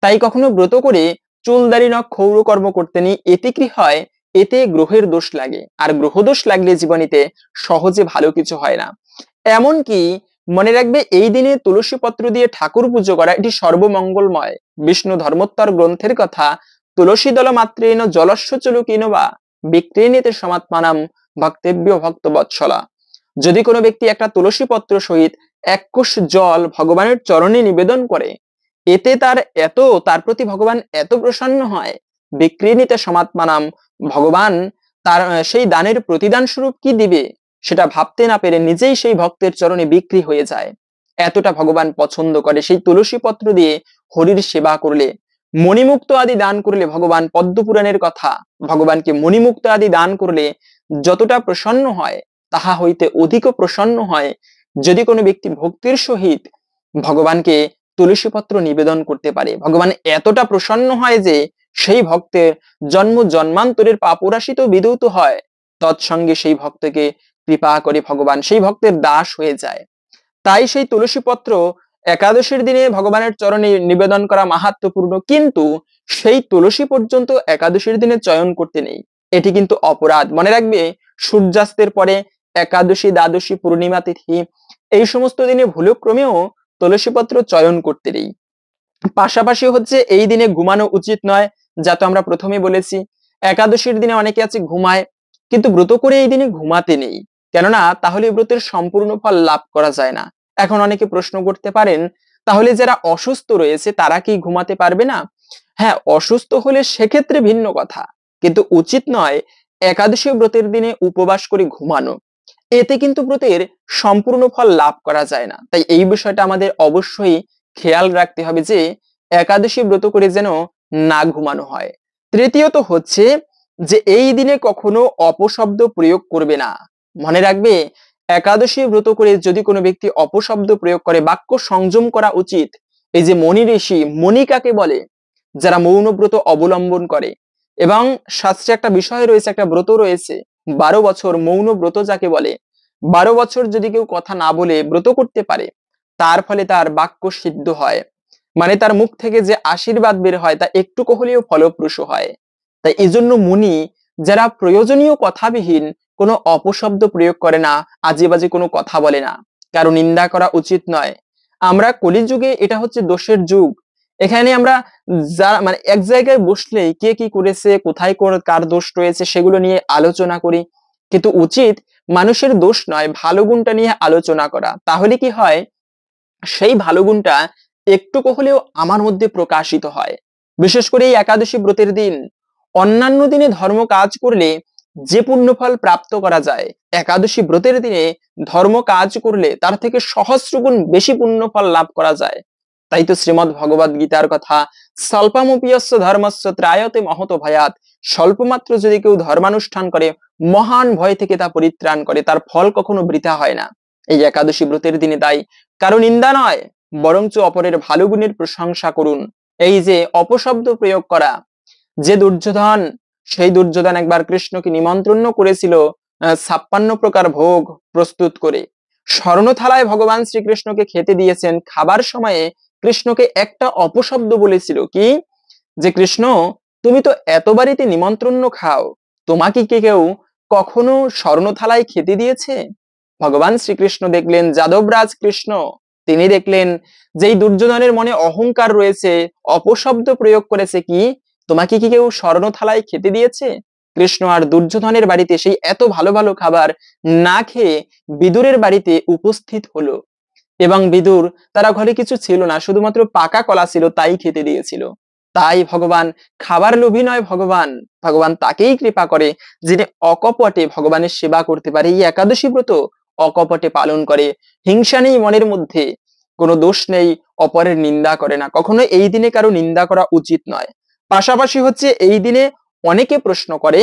তাই কখনো ব্রত করে চুল দাড়ি নখ ক্ষৌর কর্ম করতে নেই। এতে কি হয়, এতে গ্রহের দোষ লাগে, আর গ্রহ দোষ লাগলে জীবনীতে সহজে ভালো কিছু হয় না। এমনকি মনে রাখবে, এই দিনে তুলসী পত্র দিয়ে ঠাকুর পুজো করা এটি সর্বমঙ্গলময়। বিষ্ণু ধর্মোত্তর গ্রন্থের কথা, তুলসী দল মাত্রেন জলস্য চলুকিন বা বিক্রিণীতে সমাত্মানাম ভক্তেভ্য ভক্ত বৎসলা। যদি কোনো ব্যক্তি একটা তুলসী পত্র সহিত এক কোষ জল ভগবানের চরণে নিবেদন করে, এতে তার প্রতি ভগবান এত প্রসন্ন হয়, বিক্রিণীতে সমাত্মানাম, ভগবান তার সেই দানের প্রতিদান স্বরূপ কি দিবে সেটা ভাবতে না পেরে নিজেই সেই ভক্তের চরণে বিক্রি হয়ে যায়। এতটা ভগবান পছন্দ করে। সেই তুলসী পত্র দিয়ে হরির সেবা করলে, মণিমুক্ত আদি দান করলে, ভগবান পদ্মপুরাণের কথা, ভগবানকে মণিমুক্ত আদি দান করলে যতটা প্রসন্ন হয়, তাহা হইতে অধিক প্রসন্ন হয় যদি কোনো ব্যক্তি ভক্তির সহিত ভগবানকে তুলসী পত্র নিবেদন করতে পারে। ভগবান এতটা প্রসন্ন হয় যে সেই ভক্তের জন্ম জন্মান্তরের পাপরাশি তো বিদূত হয়, তৎসঙ্গে সেই ভক্তকে কৃপা করে ভগবান সেই ভক্তের দাস হয়ে যায়। তাই সেই তুলসী পত্র একাদশীর দিনে ভগবানের চরণে নিবেদন করা মাহাত্ম্যপূর্ণ, কিন্তু সেই তুলসী পর্যন্ত একাদশীর দিনে চয়ন করতে নেই। এটি কিন্তু অপরাধ। মনে রাখবে, সূর্যাস্তের পরে একাদশী, দ্বাদশী, পূর্ণিমা তিথি এই সমস্ত দিনে ভুলক্রমেও তুলসী পত্র চয়ন করতে নেই। পাশাপাশি হচ্ছে এই দিনে ঘুমানো উচিত নয়, যা তো আমরা প্রথমে বলেছি। একাদশীর দিনে অনেকে আছে ঘুমায়, কিন্তু ব্রত করে এই দিনে ঘুমাতে নেই, কেননা তাহলে ব্রতের সম্পূর্ণ ফল লাভ করা যায় না। এখন অনেকে প্রশ্ন করতে পারেন, তাহলে যারা অসুস্থ রয়েছে তারা কি ঘুমাতে পারবে না? হ্যাঁ, অসুস্থ হলে সেক্ষেত্রে ভিন্ন কথা, কিন্তু উচিত নয় একাদশী ব্রতের দিনে উপবাস করে ঘুমানো। এতে কিন্তু ব্রতের সম্পূর্ণ ফল লাভ করা যায় না। তাই এই বিষয়টা আমাদের অবশ্যই খেয়াল রাখতে হবে যে একাদশী ব্রত করে যেন না ঘুমানো হয়। তৃতীয়ত হচ্ছে যে এই দিনে কখনো অপশব্দ প্রয়োগ করবে না। মনে রাখবে, একাদশী ব্রত করে যদি কোনো ব্যক্তি অপশব্দ প্রয়োগ করে, বাক্য সংযম করা উচিত। এই যে মনি ঋষি, মনি কাকে বলে? যারা মৌন ব্রত অবলম্বন করে। এবং শাস্ত্রে একটা বিষয় রয়েছে, একটা ব্রত রয়েছে 12 বছর মৌন ব্রত যাকে বলে। 12 বছর যদি কেউ কথা না বলে ব্রত করতে পারে, তার ফলে তার বাক্য সিদ্ধ হয়, মানে তার মুখ থেকে যে আশীর্বাদ বের হয় তা একটুকু হলেও ফলপ্রসূ হয়। তাই এই জন্য মুনি যারা প্রয়োজনীয় কথাবিহীন কোনো অপশব্দ প্রয়োগ করে না, আজে বাজে কোনো কথা বলে না, কারো নিন্দা করা উচিত নয়। আমরা কলিযুগে এটা হচ্ছে দোষের যুগ। এখানে আমরা যা মানে এক জায়গায় বসলেই কে কি করেছে, কোথায় কার দোষ রয়েছে সেগুলো নিয়ে আলোচনা করি, কিন্তু উচিত মানুষের দোষ নয়, ভালো গুণটা নিয়ে আলোচনা করা। তাহলে কি হয়, সেই ভালো গুণটা একটুকু হলেও আমার মধ্যে প্রকাশিত হয়। বিশেষ করে এই একাদশী ব্রতের দিন, অন্যান্য দিনে ধর্ম কাজ করলে যে পুণ্যফল প্রাপ্ত করা যায়, একাদশী ব্রতের দিনে ধর্ম কাজ করলে তার থেকে সহস্র গুণ বেশি পুণ্যফল লাভ করা যায়। তাই তো শ্রীমদ্ ভগবদ গীতার কথা, স্বল্পমপিয়স্য ধর্মস্য ত্রায়তে মহত ভয়াৎ। স্বল্পমাত্র যদি কেউ ধর্মানুষ্ঠান করে, মহান ভয় থেকে তা পরিত্রাণ করে, তার ফল কখনো বৃথা হয় না। এই একাদশী ব্রতের দিনে তাই কারো নিন্দা নয়, বরঞ্চ অপরের ভালো গুণের প্রশংসা করুন। এই যে অপশব্দ প্রয়োগ করা, যে দুর্যোধন, সেই দুর্যোধন একবার কৃষ্ণকে নিমন্ত্রণ করেছিল 56 প্রকার ভোগ প্রস্তুত করে। স্বর্ণথালায় ভগবান শ্রীকৃষ্ণকে খেতে দিয়েছেন, খাবার সময়ে কৃষ্ণকে একটা অপশব্দ বলেছিল কি, যে কৃষ্ণ তুমি তো এত বাড়িতে নিমন্ত্রণ খাও, তোমাকে কি কেউ কখনো স্বর্ণথালায় খেতে দিয়েছে? ভগবান শ্রীকৃষ্ণ দেখলেন, যাদবরাজ কৃষ্ণ তিনি দেখলেন যেই দুর্যোধনের মনে অহংকার রয়েছে, অপশব্দ প্রয়োগ করেছে কি, তোমাকে কি কেউ স্বর্ণ থালায় খেতে দিয়েছে? কৃষ্ণ আর দুর্যোধনের বাড়িতে সেই এত ভালো ভালো খাবার না খেয়ে বিদুরের বাড়িতে উপস্থিত হলো। এবং বিদুর, তারা ঘরে কিছু ছিল না, শুধুমাত্র পাকা কলা ছিল, তাই খেতে দিয়েছিল। তাই ভগবান খাবার লোভী নয়, ভগবান ভগবান তাকেই কৃপা করে যিনি অকপটে ভগবানের সেবা করতে পারে। এই একাদশী ব্রত অকপটে পালন করে, হিংসা নেই মনের মধ্যে, কোনো দোষ নেই, অপরের নিন্দা করে না। কখনো এই দিনে কারো নিন্দা করা উচিত নয়। পাশাপাশি হচ্ছে এই দিনে অনেকে প্রশ্ন করে,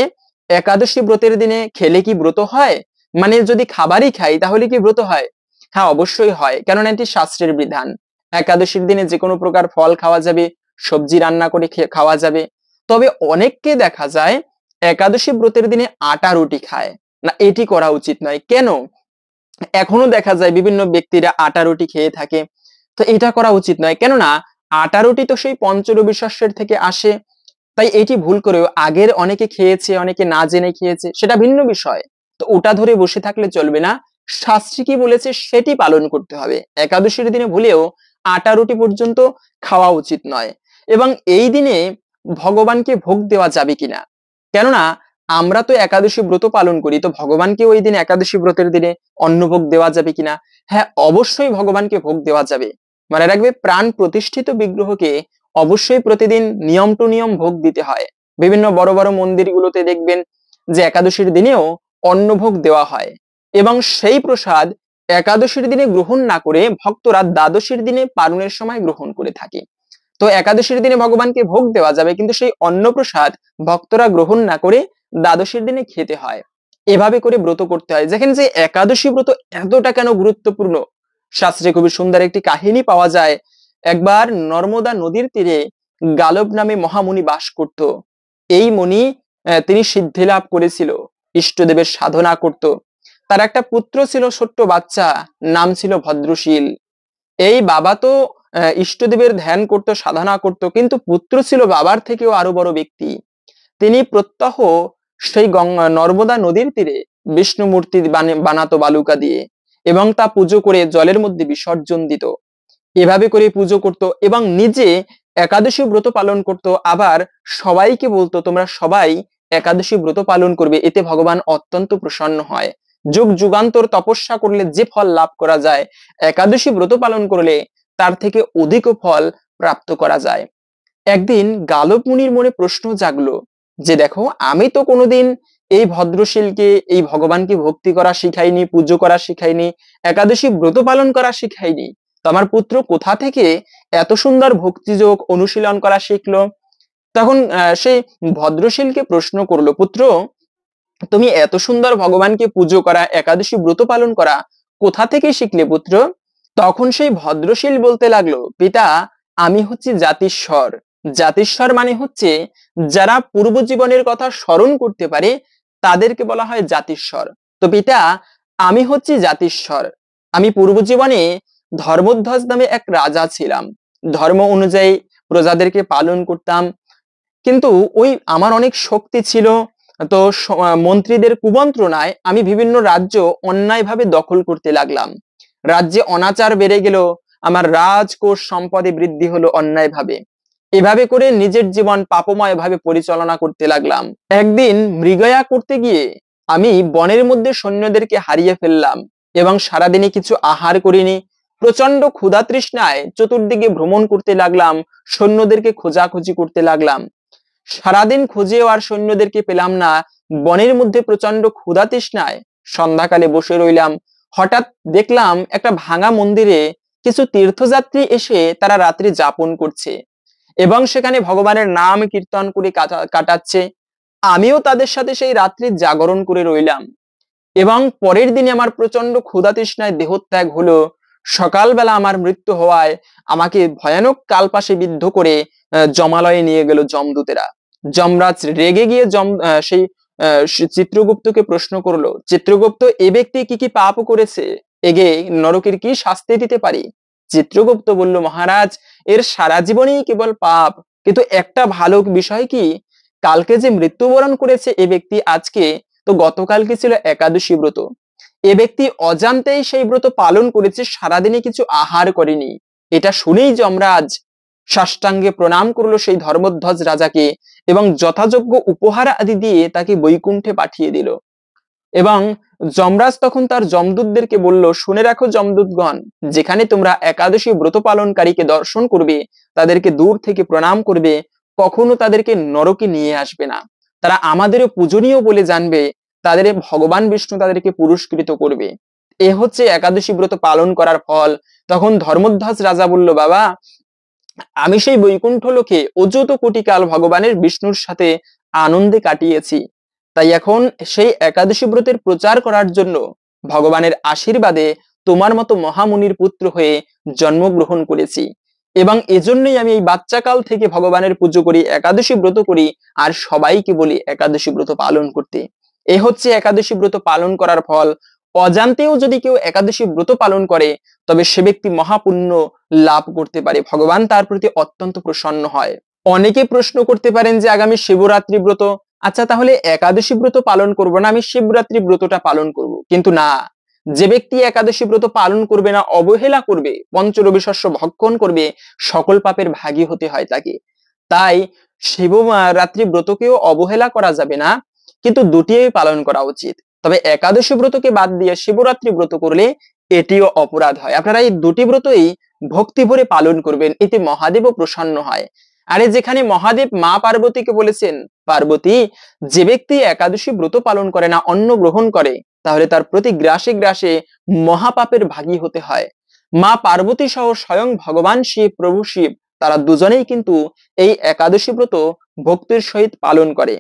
একাদশী ব্রতের দিনে খেলে কি ব্রত হয়? মানে যদি খাবারই খাই তাহলে কি ব্রত হয়? হ্যাঁ, অবশ্যই হয়, কেননা এটি শাস্ত্রের বিধান। একাদশীর দিনে যে কোনো প্রকার ফল খাওয়া যাবে, সবজি রান্না করে খাওয়া যাবে। তবে অনেককে দেখা যায় একাদশী ব্রতের দিনে আটা রুটি খায় না, এটি করা উচিত নয়। কেন? এখনো দেখা যায় বিভিন্ন ব্যক্তিরা আটা রুটি খেয়ে থাকে, তো এটা করা উচিত নয়, কেননা আটা রুটি তো সেই পঞ্চরবি শস্যের থেকে আসে। তাই এটি ভুল করেও আগের অনেকে খেয়েছে, অনেকে না জেনে খেয়েছে, সেটা ভিন্ন বিষয়। তো ওটা ধরে বসে থাকলে চলবে না, শাস্ত্রী কি বলেছে সেটি পালন করতে হবে। একাদশীর দিনে ভুলেও আটা রুটি পর্যন্ত খাওয়া উচিত নয়। এবং এই দিনে ভগবানকে ভোগ দেওয়া যাবে কিনা, কেননা আমরা তো একাদশী ব্রত পালন করি, তো ভগবানকে ওই দিন একাদশী ব্রতের দিনে অন্নভোগ দেওয়া যাবে কিনা? হ্যাঁ, অবশ্যই ভগবানকে ভোগ দেওয়া যাবে। মনে রাখবে, প্রাণ প্রতিষ্ঠিত বিগ্রহকে অবশ্যই প্রতিদিন নিয়ম টু নিয়ম ভোগ দিতে হয়। বিভিন্ন বড় বড় মন্দিরগুলোতে দেখবেন যে একাদশীর দিনেও অন্নভোগ দেওয়া হয়, এবং সেই প্রসাদ একাদশীর দিনে গ্রহণ না করে ভক্তরা দ্বাদশীর দিনে পালনের সময় গ্রহণ করে থাকে। তো একাদশীর দিনে ভগবানকে ভোগ দেওয়া যাবে, কিন্তু সেই অন্নপ্রসাদ ভক্তরা গ্রহণ না করে দ্বাদশীর দিনে খেতে হয়। এভাবে করে ব্রত করতে হয়। যেখানে যে একাদশী ব্রত এতটা কেন গুরুত্বপূর্ণ, শাস্ত্রে খুবই সুন্দর একটি কাহিনী পাওয়া যায়। একবার নর্মদা নদীর তীরে গালব নামে মহামুনি বাস করত। এই মুনি তিনি সিদ্ধি লাভ করেছিল, ইষ্টদেবের সাধনা করত। তার একটা পুত্র ছিল, ছোট্ট বাচ্চা, নাম ছিল ভদ্রশীল। এই বাবা তো ইষ্টদেবের ধ্যান করতো, সাধনা করতো, কিন্তু পুত্র ছিল বাবার থেকেও আরো বড় ব্যক্তি। তিনি প্রত্যহ সেই গঙ্গা নর্মদা নদীর তীরে বিষ্ণু মূর্তি বানাতো বালুকা দিয়ে, এবং তা পুজো করে জলের মধ্যে বিসর্জন দিত। এভাবে করে পুজো করত এবং নিজে একাদশী ব্রত পালন করত। আবার সবাইকে বলতো তোমরা সবাই একাদশী ব্রত পালন করবে, এতে ভগবান অত্যন্ত প্রসন্ন হয়। যুগ যুগান্তর তপস্যা করলে যে ফল লাভ করা যায়, একাদশী ব্রত পালন করলে তার থেকে অধিক ফল প্রাপ্ত করা যায়। একদিন গালব মুনির মনে প্রশ্ন জাগলো যে দেখো, আমি তো কোনোদিন এই ভদ্রশীলকে, এই ভগবানকে ভক্তি করা শিখাইনি, পুজো করা শিখাইনি, একাদশী ব্রত পালন করা শিখাইনি, তো আমার পুত্র কোথা থেকে এত সুন্দর ভক্তিযোগ অনুশীলন করা শিখলো? তখন সেই ভদ্রশীলকে প্রশ্ন করলো, পুত্র তুমি এত সুন্দর ভগবানকে পুজো করা, একাদশী ব্রত পালন করা কোথা থেকে শিখলে পুত্র? তখন সেই ভদ্রশীল বলতে লাগলো, পিতা আমি হচ্ছি জাতিস্বর। জাতিস্বর মানে হচ্ছে যারা পূর্ব জীবনের কথা স্মরণ করতে পারে তাদেরকে বলা হয় জাতিস্বর। তো পিতা আমি হচ্ছি জাতিস্বর। আমি পূর্ব জীবনে ধর্মধ্বজ নামে এক রাজা ছিলাম, ধর্ম অনুযায়ী প্রজাদেরকে পালন করতাম, কিন্তু ওই আমার অনেক শক্তি ছিল। তো মন্ত্রীদের কুমন্ত্রণায় আমি বিভিন্ন রাজ্য অন্যায়ভাবে দখল করতে লাগলাম। রাজ্যে অনাচার বেড়ে গেল, আমার রাজকোষ সম্পদে বৃদ্ধি হলো অন্যায়ভাবে। এভাবে করে নিজের জীবন পাপময় ভাবে পরিচালনা করতে লাগলাম। একদিন মৃগয়া করতে গিয়ে আমি বনের মধ্যে সৈন্যদেরকে হারিয়ে ফেললাম এবং সারাদিনে কিছু আহার করিনি। প্রচন্ড ক্ষুধা তৃষ্ণায় চতুর্দিকে ভ্রমণ করতে লাগলাম, সৈন্যদেরকে খোঁজাখুঁজি করতে লাগলাম। সারাদিন খুঁজেও আর সৈন্যদেরকে পেলাম না। বনের মধ্যে প্রচন্ড ক্ষুধা তৃষ্ণায় সন্ধ্যাকালে বসে রইলাম। হঠাৎ দেখলাম একটা ভাঙা মন্দিরে কিছু তীর্থযাত্রী এসে তারা রাত্রি যাপন করছে এবং সেখানে ভগবানের নাম কীর্তন করে কাটাচ্ছে। আমিও তাদের সাথে সেই রাত্রি জাগরণ করে রইলাম এবং পরের দিনে আমার প্রচন্ড ক্ষুধা তৃষ্ণায় দেহত্যাগ হলো। সকালবেলা আমার মৃত্যু হওয়ায় আমাকে ভয়ানক কালপাশে বিদ্ধ করে জমালয়ে নিয়ে গেল যমদূতেরা। যমরাজ রেগে গিয়ে সেই চিত্রগুপ্তকে প্রশ্ন করলো, চিত্রগুপ্ত এ ব্যক্তি কি কি পাপ করেছে, এগে নরকের কি শাস্তি দিতে পারি? চিত্রগুপ্ত বলল, মহারাজ এর সারা জীবনেই কেবল পাপ, কিন্তু একটা ভালো বিষয় কি, কালকে যে মৃত্যুবরণ করেছে এ ব্যক্তি আজকে, তো গতকালকে ছিল একাদশী ব্রত, এ ব্যক্তি অজান্তেই সেই ব্রত পালন করেছে, সারাদিনে কিছু আহার করেনি। এটা শুনেই যমরাজ সাষ্টাঙ্গে প্রণাম করলো সেই ধর্মধ্বজ রাজাকে এবং যথাযোগ্য উপহার আদি দিয়ে তাকে বৈকুণ্ঠে পাঠিয়ে দিল। এবং যমরাজ তখন তার যমদূতদেরকে বলল, শুনে রাখো যমদূতগণ, যেখানে তোমরা একাদশী ব্রত পালনকারীকে দর্শন করবে, তাদেরকে দূর থেকে প্রণাম করবে, কখনো তাদেরকে নরকে নিয়ে আসবে না, তারা আমাদেরও পূজনীয় বলে জানবে, তাদের ভগবান বিষ্ণু তাদেরকে পুরস্কৃত করবে। এ হচ্ছে একাদশী ব্রত পালন করার ফল। তখন ধর্মধ্বজ রাজা বলল, বাবা আমি সেই বৈকুণ্ঠ লোকে অযত কোটি কাল ভগবানের বিষ্ণুর সাথে আনন্দে কাটিয়েছি, তাই এখন সেই একাদশী ব্রতের প্রচার করার জন্য ভগবানের আশীর্বাদে তোমার মতো মহামুনির পুত্র হয়ে জন্মগ্রহণ করেছি, এবং এজন্যই আমি এই বাচ্চাকাল থেকে ভগবানের পুজো করি, একাদশী ব্রত করি, আর সবাইকে বলি একাদশী ব্রত পালন করতে। এ হচ্ছে একাদশী ব্রত পালন করার ফল। অজান্তেও যদি কেউ একাদশী ব্রত পালন করে তবে সে ব্যক্তি মহাপুণ্য লাভ করতে পারে, ভগবান তার প্রতি অত্যন্ত প্রসন্ন হয়। অনেকে প্রশ্ন করতে পারেন যে আগামী শিবরাত্রি ব্রত, আচ্ছা তাহলে একাদশী ব্রত পালন করব না, আমি শিবরাত্রি ব্রতটা পালন করব। কিন্তু না, যে ব্যক্তি একাদশী ব্রত পালন করবে না, অবহেলা করবে, পঞ্চরবি শস্য ভক্ষণ করবে, সকল পাপের ভাগী হতে হয় তাকে। তাই শিবরাত্রি ব্রতকেও অবহেলা করা যাবে না, কিন্তু দুটিই পালন করা উচিত। তবে একাদশী ব্রতকে বাদ দিয়ে শিবরাত্রি ব্রত করলে এটিও অপরাধ হয়। আপনারা এই দুটি ব্রতই ভক্তি ভরে পালন করবেন, এতে মহাদেবও প্রসন্ন হয়। আরে যেখানে মহাদেব মা পার্বতীকে বলেছেন, পার্বতী যে ব্যক্তি একাদশী ব্রত পালন করে না, অন্ন গ্রহণ করে, তাহলে তার প্রতি গ্রাসে গ্রাসে মহাপাপের ভাগী হতে হয়। মা পার্বতী সহ স্বয়ং ভগবান শিব, প্রভু শিব, তারা দুজনেই কিন্তু এই একাদশী ব্রত ভক্তির সহিত পালন করে।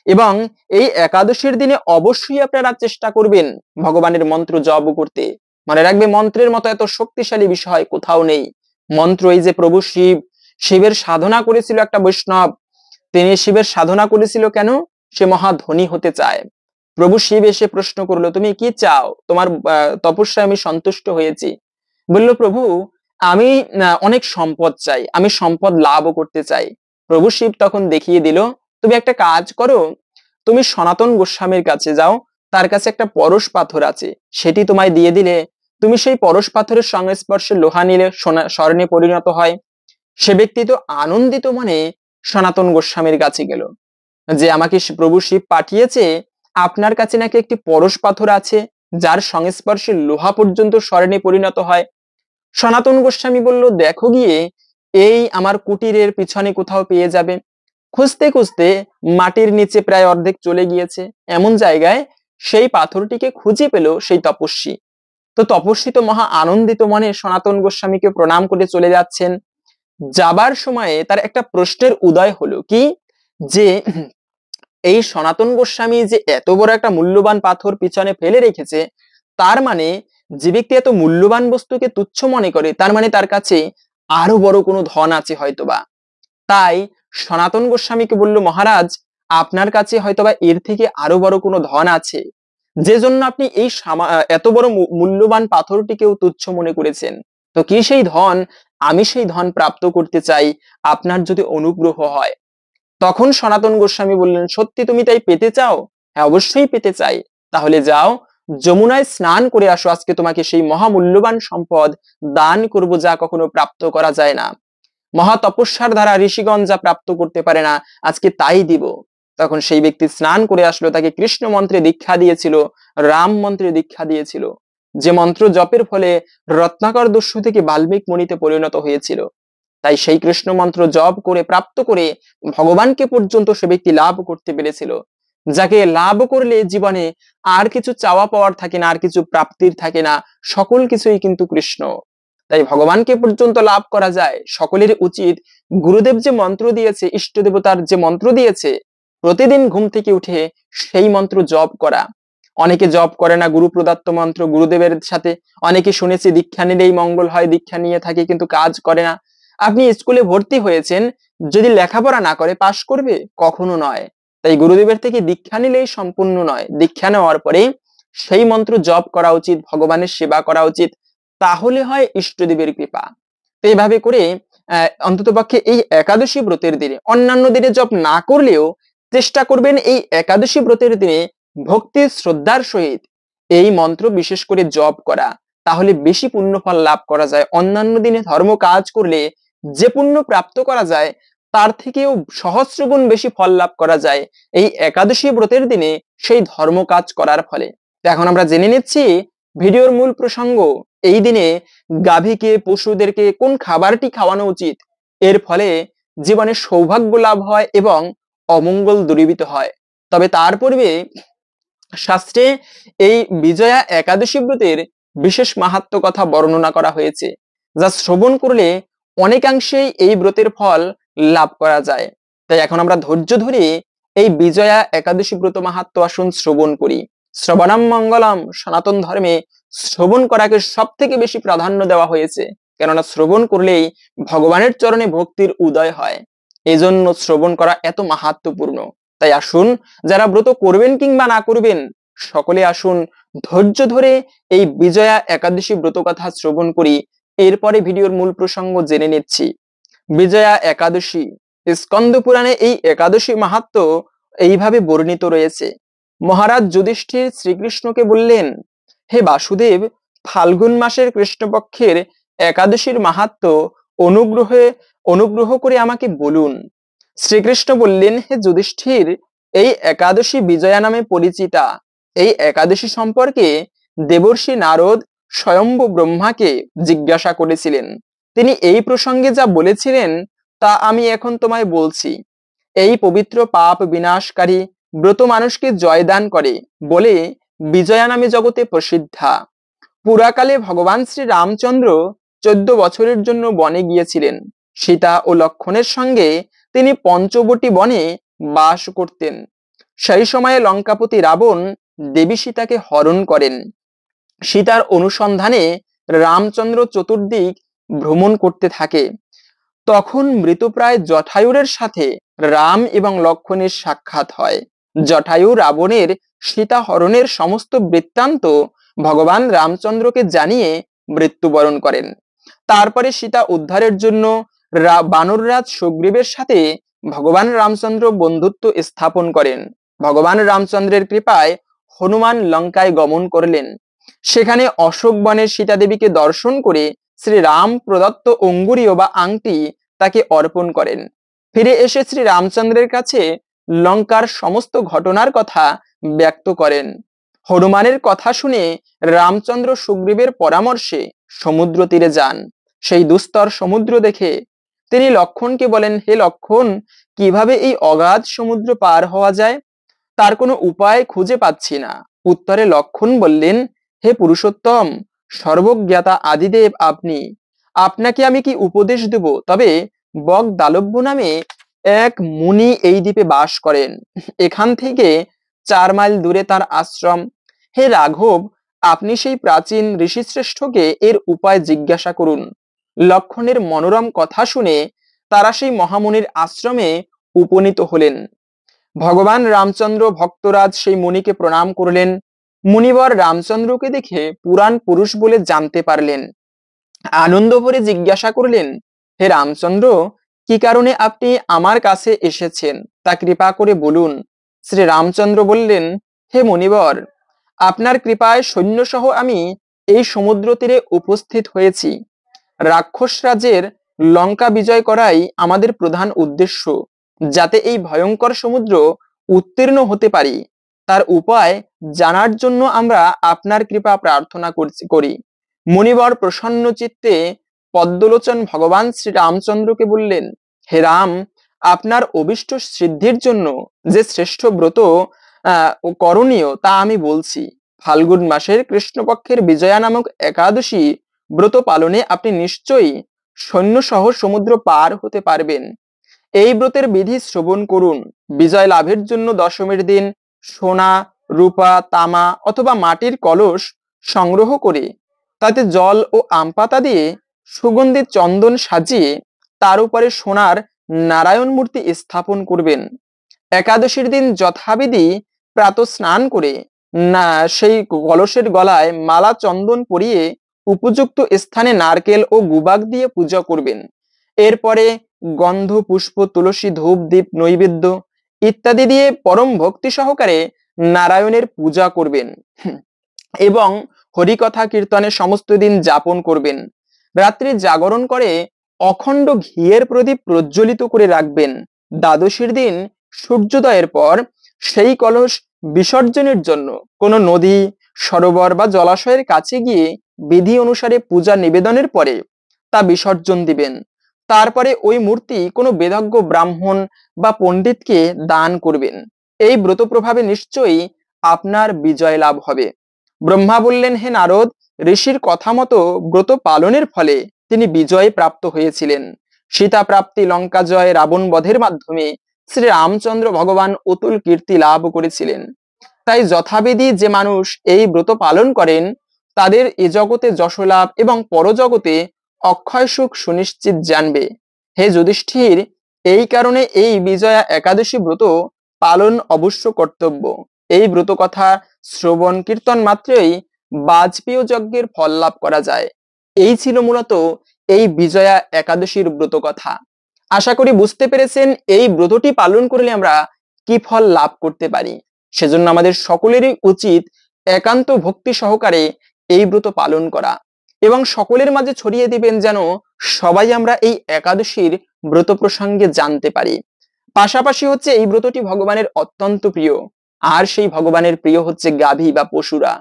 এবং এই একাদশীর দিনে অবশ্যই আপনারা চেষ্টা করবেন ভগবানের মন্ত্র জপ করতে। মনে রাখবে, মন্ত্রের মতো এত শক্তিশালী বিষয় কোথাও নেই। মন্ত্র, এই যে প্রভু শিব, শিবের সাধনা করেছিল একটা বৈষ্ণব, তিনি শিবের সাধনা করেছিল কেন? সে মহা ধনী হতে চায়। প্রভু শিব এসে প্রশ্ন করলো, তুমি কি চাও? তোমার তপস্যায় আমি সন্তুষ্ট হয়েছি। বলল, প্রভু আমি অনেক সম্পদ চাই, আমি সম্পদ লাভও করতে চাই। প্রভু শিব তখন দেখিয়ে দিল, তুমি একটা কাজ করো, তুমি সনাতন গোস্বামীর কাছে যাও, তার কাছে একটা পরশ পাথর আছে, সেটি তোমায় দিয়ে দিলে তুমি সেই পরশ পাথরের সংস্পর্শে লোহা নিলে স্বর্ণে পরিণত হয়। সে ব্যক্তি তো আনন্দিত মনে সনাতন গোস্বামীর কাছে গেল, যে আমাকে প্রভু শিব পাঠিয়েছে, আপনার কাছে নাকি একটি পরশ পাথর আছে যার সংস্পর্শে লোহা পর্যন্ত স্বর্ণে পরিণত হয়। সনাতন গোস্বামী বলল, দেখো গিয়ে এই আমার কুটিরের পিছনে কোথাও পেয়ে যাবে। খুঁজতে খুঁজতে মাটির নিচে প্রায় অর্ধেক চলে গিয়েছে, এমন জায়গায় সেই পাথরটিকে খুঁজে পেল সেই তপস্বী। তো তপস্বী তো মহা আনন্দিত মনে সনাতন গোস্বামীকে প্রণাম করে চলে যাচ্ছেন। যাবার সময়ে তার একটা প্রশ্নের উদয় হলো, কি যে এই সনাতন গোস্বামী যে এত বড় একটা মূল্যবান পাথর পিছনে ফেলে রেখেছে, তার মানে যে ব্যক্তি এত মূল্যবান বস্তুকে তুচ্ছ মনে করে, তার মানে তার কাছে আরো বড় কোনো ধন আছে হয়তোবা। তাই সনাতন গোস্বামীকে বলল, মহারাজ, আপনার কাছে হয়তোবা এর থেকে আরো বড় কোনো ধন আছে, যে জন্য আপনি এই এত বড় মূল্যবান পাথরটিকেও তুচ্ছ মনে করেছেন। তো কি সেই ধন? আমি সেই ধন প্রাপ্ত করতে চাই, আপনার যদি অনুগ্রহ হয়। তখন সনাতন গোস্বামী বললেন, সত্যি তুমি তাই পেতে চাও? হ্যাঁ, অবশ্যই পেতে চাই। তাহলে যাও, যমুনায় স্নান করে আসো, আজকে তোমাকে সেই মহামূল্যবান সম্পদ দান করব, যা কখনো প্রাপ্ত করা যায় না। মহা তপস্যার দ্বারা ঋষিগণ যা প্রাপ্ত করতে পারে না, আজকে তাই দিব। তখন সেই ব্যক্তি স্নান করে আসলো, তাকে কৃষ্ণ মন্ত্রে দীক্ষা দিয়েছিল, রাম মন্ত্রে দীক্ষা দিয়েছিল, যে মন্ত্র জপের ফলে রত্নাকর দস্যু থেকে বাল্মীক মুনিতে পরিণত হয়েছিল। তাই সেই কৃষ্ণ মন্ত্র জপ করে প্রাপ্ত করে ভগবানকে পর্যন্ত সে ব্যক্তি লাভ করতে পেরেছিল, যাকে লাভ করলে জীবনে আর কিছু চাওয়া পাওয়ার থাকে না, আর কিছু প্রাপ্তির থাকে না, সকল কিছুই কিন্তু কৃষ্ণ। তাই ভগবানকে পর্যন্ত লাভ করা যায়। সকলের উচিত গুরুদেব যে মন্ত্র দিয়েছে, ইষ্ট দেবতার যে মন্ত্র দিয়েছে, প্রতিদিন ঘুম থেকে উঠে সেই মন্ত্র জপ করা। অনেকে জপ করে না গুরু প্রদত্ত মন্ত্র গুরুদেবের সাথে, অনেকে শুনেছি দীক্ষা নিলেই মঙ্গল হয়, দীক্ষা নিয়ে থাকে কিন্তু কাজ করে না। আপনি স্কুলে ভর্তি হয়েছেন, যদি লেখাপড়া না করে পাশ করবে? কখনো নয়। তাই গুরুদেবের থেকে দীক্ষা নিলেই সম্পূর্ণ নয়, দীক্ষা নেওয়ার পরে সেই মন্ত্র জপ করা উচিত, ভগবানের সেবা করা উচিত, তাহলে হয় ইষ্টদেবের কৃপা। তো এইভাবে করে অন্তত পক্ষে এই একাদশী ব্রতের দিনে, অন্যান্য দিনে জপ না করলেও চেষ্টা করবেন এই একাদশী ব্রতের দিনে ভক্তি শ্রদ্ধার সহিত এই মন্ত্র বিশেষ করে জপ করা, তাহলে বেশি পুণ্য ফল লাভ করা যায়। অন্যান্য দিনে ধর্ম কাজ করলে যে পুণ্য প্রাপ্ত করা যায়, তার থেকেও সহস্র গুণ বেশি ফল লাভ করা যায় এই একাদশী ব্রতের দিনে সেই ধর্ম কাজ করার ফলে। তো এখন আমরা জেনে নিচ্ছি ভিডিওর মূল প্রসঙ্গ, এই দিনে গাভীকে, পশুদেরকে কোন খাবারটি খাওয়ানো উচিত, এর ফলে জীবনে সৌভাগ্য লাভ হয় এবং অমঙ্গল দূরীভূত হয়। তবে তার পূর্বে শাস্ত্রে এই বিজয়া একাদশী ব্রতের বিশেষ মাহাত্ম্য কথা বর্ণনা করা হয়েছে, যা শ্রবণ করলে অনেকাংশেই এই ব্রতের ফল লাভ করা যায়। তাই এখন আমরা ধৈর্য ধরে এই বিজয়া একাদশী ব্রত মাহাত্ম্য আসুন শ্রবণ করি। শ্রবণাম মঙ্গলম, সনাতন ধর্মে শ্রবণ করাকে সব থেকে বেশি প্রাধান্য দেওয়া হয়েছে, কেননা শ্রবণ করলেই ভগবানের চরণে ভক্তির উদয় হয়, এজন্য শ্রবণ করা এত মাহাত্ম্যপূর্ণ। তাই আসুন, যারা ব্রত করবেন কিংবা না করবেন, সকলে আসুন ধৈর্য ধরে এই বিজয়া একাদশী ব্রত কথা শ্রবণ করি। এরপরে ভিডিওর মূল প্রসঙ্গ জেনে নিচ্ছি। বিজয়া একাদশী, স্কন্দ পুরাণে এই একাদশী মাহাত্ম্য এইভাবে বর্ণিত রয়েছে। মহারাজ যুধিষ্ঠির শ্রীকৃষ্ণকে বললেন, হে বাসুদেব, ফাল্গুন মাসের কৃষ্ণপক্ষের একাদশীর মাহাত্ম্য অনুগ্রহ করে আমাকে বলুন। শ্রীকৃষ্ণ বললেন, হে যুধিষ্ঠির, এই একাদশী বিজয়া নামে পরিচিতা। এই একাদশী সম্পর্কে দেবর্ষি নারদ স্বয়ম্ভু ব্রহ্মাকে জিজ্ঞাসা করেছিলেন। তিনি এই প্রসঙ্গে যা বলেছিলেন তা আমি এখন তোমায় বলছি। এই পবিত্র পাপ বিনাশকারী ব্রত মানুষকে জয়দান করে বলে বিজয়া নামে জগতে প্রসিদ্ধা। পুরাকালে ভগবান শ্রী রামচন্দ্র 14 বছরের জন্য বনে গিয়েছিলেন। সীতা ও লক্ষণের সঙ্গে তিনি পঞ্চবটী বনে বাস করতেন। সেই সময়ে লঙ্কাপতি রাবণ দেবী সীতাকে হরণ করেন। সীতার অনুসন্ধানে রামচন্দ্র চতুর্দিক ভ্রমণ করতে থাকে। তখন মৃতপ্রায় জটায়ুরের সাথে রাম এবং লক্ষণের সাক্ষাৎ হয়। জটায়ু রাবণের সীতা হরণের সমস্ত বৃত্তান্ত ভগবান রামচন্দ্রকে জানিয়ে মৃত্যুবরণ করেন। তারপরে সীতা উদ্ধারের জন্য বানররাজ সুগ্রীবের সাথে ভগবান রামচন্দ্র বন্ধুত্ব স্থাপন করেন। ভগবান রামচন্দ্রের কৃপায় হনুমান লঙ্কায় গমন করলেন। সেখানে অশোক বনে সীতা দেবীকে দর্শন করে শ্রীরাম প্রদত্ত অঙ্গুরীয় বা আংটি তাকে অর্পণ করেন। ফিরে এসে শ্রী রামচন্দ্রের কাছে লঙ্কার সমস্ত ঘটনার কথা ব্যক্ত করেন। হনুমানের কথা শুনে রামচন্দ্র সুগ্রীবের পরামর্শে সমুদ্র তীরে যান। সেই দুস্তর সমুদ্র দেখে তিনি লক্ষ্মণকে বলেন, হে লক্ষ্মণ, কিভাবে এই অগাধ সমুদ্র পার হওয়া যায়? তার কোনো উপায় খুঁজে পাচ্ছি না। উত্তরে লক্ষ্মণ বললেন, হে পুরুষোত্তম, সর্বজ্ঞাতা আদিদেব আপনি, আপনাকে আমি কি উপদেশ দেব? তবে বক দালব্য নামে এক মুনি এই দ্বীপে বাস করেন। এখান থেকে 4 মাইল দূরে তার আশ্রম। হে রাঘব, আপনি সেই প্রাচীন ঋষিশ্রেষ্ঠকে এর উপায় জিজ্ঞাসা করুন। লক্ষ্মণের মনোরম কথা শুনে তারা সেই মহামুনির আশ্রমে উপনীত হলেন। ভগবান রামচন্দ্র ভক্তরাজ সেই মুনিকে প্রণাম করলেন। মুনিবর রামচন্দ্রকে দেখে পুরাণ পুরুষ বলে জানতে পারলেন। আনন্দ ভরে জিজ্ঞাসা করলেন, হে রামচন্দ্র, কি কারণে আপনি আমার কাছে এসেছেন তা কৃপা করে বলুন। শ্রী রামচন্দ্র বললেন, হে মুনিবর, আপনার কৃপায় সৈন্যসহ আমি এই সমুদ্র তীরে উপস্থিত হয়েছি। রাক্ষস রাজের লঙ্কা বিজয় করাই আমাদের প্রধান উদ্দেশ্য। যাতে এই ভয়ঙ্কর সমুদ্র উত্তীর্ণ হতে পারি তার উপায় জানার জন্য আমরা আপনার কৃপা প্রার্থনা করি। মুনিবর প্রসন্ন চিত্তে পদ্মলোচন ভগবান শ্রী রামচন্দ্রকে বললেন, হে রাম, আপনার অভিষ্ট সিদ্ধির জন্য যে শ্রেষ্ঠ ব্রত করণীয় তা আমি বলছি। ফাল্গুন মাসের কৃষ্ণপক্ষের বিজয়া নামক একাদশী ব্রত পালনে আপনি নিশ্চয়ই সৈন্যসহ সমুদ্র পার হতে পারবেন। এই ব্রতের বিধি শ্রবণ করুন। বিজয় লাভের জন্য দশমীর দিন সোনা, রূপা, তামা অথবা মাটির কলস সংগ্রহ করে তাতে জল ও আম পাতা দিয়ে সুগন্ধি চন্দন সাজিয়ে তার উপরে সোনার নারায়ণ মূর্তি স্থাপন করবেন। একাদশীর দিন যথাবিধি প্রাতঃ স্নান করে সেই কলসের গলায় মালা চন্দন পরিয়ে উপযুক্ত স্থানে নারকেল ও গুবাক দিয়ে পূজা করবেন। এরপরে গন্ধ, পুষ্প, তুলসী, ধূপ, দীপ, নৈবেদ্য ইত্যাদি দিয়ে পরম ভক্তি সহকারে নারায়ণের পূজা করবেন এবং হরিকথা কীর্তনে সমস্ত দিন যাপন করবেন। রাত্রি জাগরণ করে অখণ্ড ঘিয়ের প্রদীপ প্রজ্বলিত করে রাখবেন। দ্বাদশীর দিন সূর্যোদয়ের পর সেই কলস বিসর্জনের জন্য কোনো নদী, সরোবর বা জলাশয়ের কাছে গিয়ে বিধি অনুসারে পূজা নিবেদনের পরে তা বিসর্জন দিবেন। তারপরে ওই মূর্তি কোনো বেদজ্ঞ ব্রাহ্মণ বা পণ্ডিতকে দান করবেন। এই ব্রত প্রভাবে নিশ্চয়ই আপনার বিজয় লাভ হবে। ব্রহ্মা বললেন, হে নারদ, ঋষির কথা মতো ব্রত পালনের ফলে তিনি বিজয় প্রাপ্ত হয়েছিলেন। সীতা প্রাপ্তি, লঙ্কা জয়, রাবণ বধের মাধ্যমে শ্রী রামচন্দ্র ভগবান অতুল কীর্তি লাভ করেছিলেন। তাই যথাবিধি যে মানুষ এই ব্রত পালন করেন তাদের এ জগতে যশলাভ এবং পরজগতে অক্ষয় সুখ সুনিশ্চিত জানবে। হে যুধিষ্ঠির, এই কারণে এই বিজয়া একাদশী ব্রত পালন অবশ্য কর্তব্য। এই ব্রত কথা শ্রবণ কীর্তন মাত্রই বাজপেয় যজ্ঞের ফল লাভ করা যায়। এই ছিল মূলত এই বিজয়া একাদশীর ব্রত কথা। আশা করি বুঝতে পেরেছেন এই ব্রতটি পালন করলে আমরা কি ফল লাভ করতে পারি। সেজন্য আমাদের সকলেরই উচিত একান্ত ভক্তি সহকারে এই ব্রত পালন করা এবং সকলের মাঝে ছড়িয়ে দিবেন যেন সবাই আমরা এই একাদশীর ব্রত প্রসঙ্গে জানতে পারি। পাশাপাশি হচ্ছে এই ব্রতটি ভগবানের অত্যন্ত প্রিয়, আর সেই ভগবানের প্রিয় হচ্ছে গাভী বা পশুরা।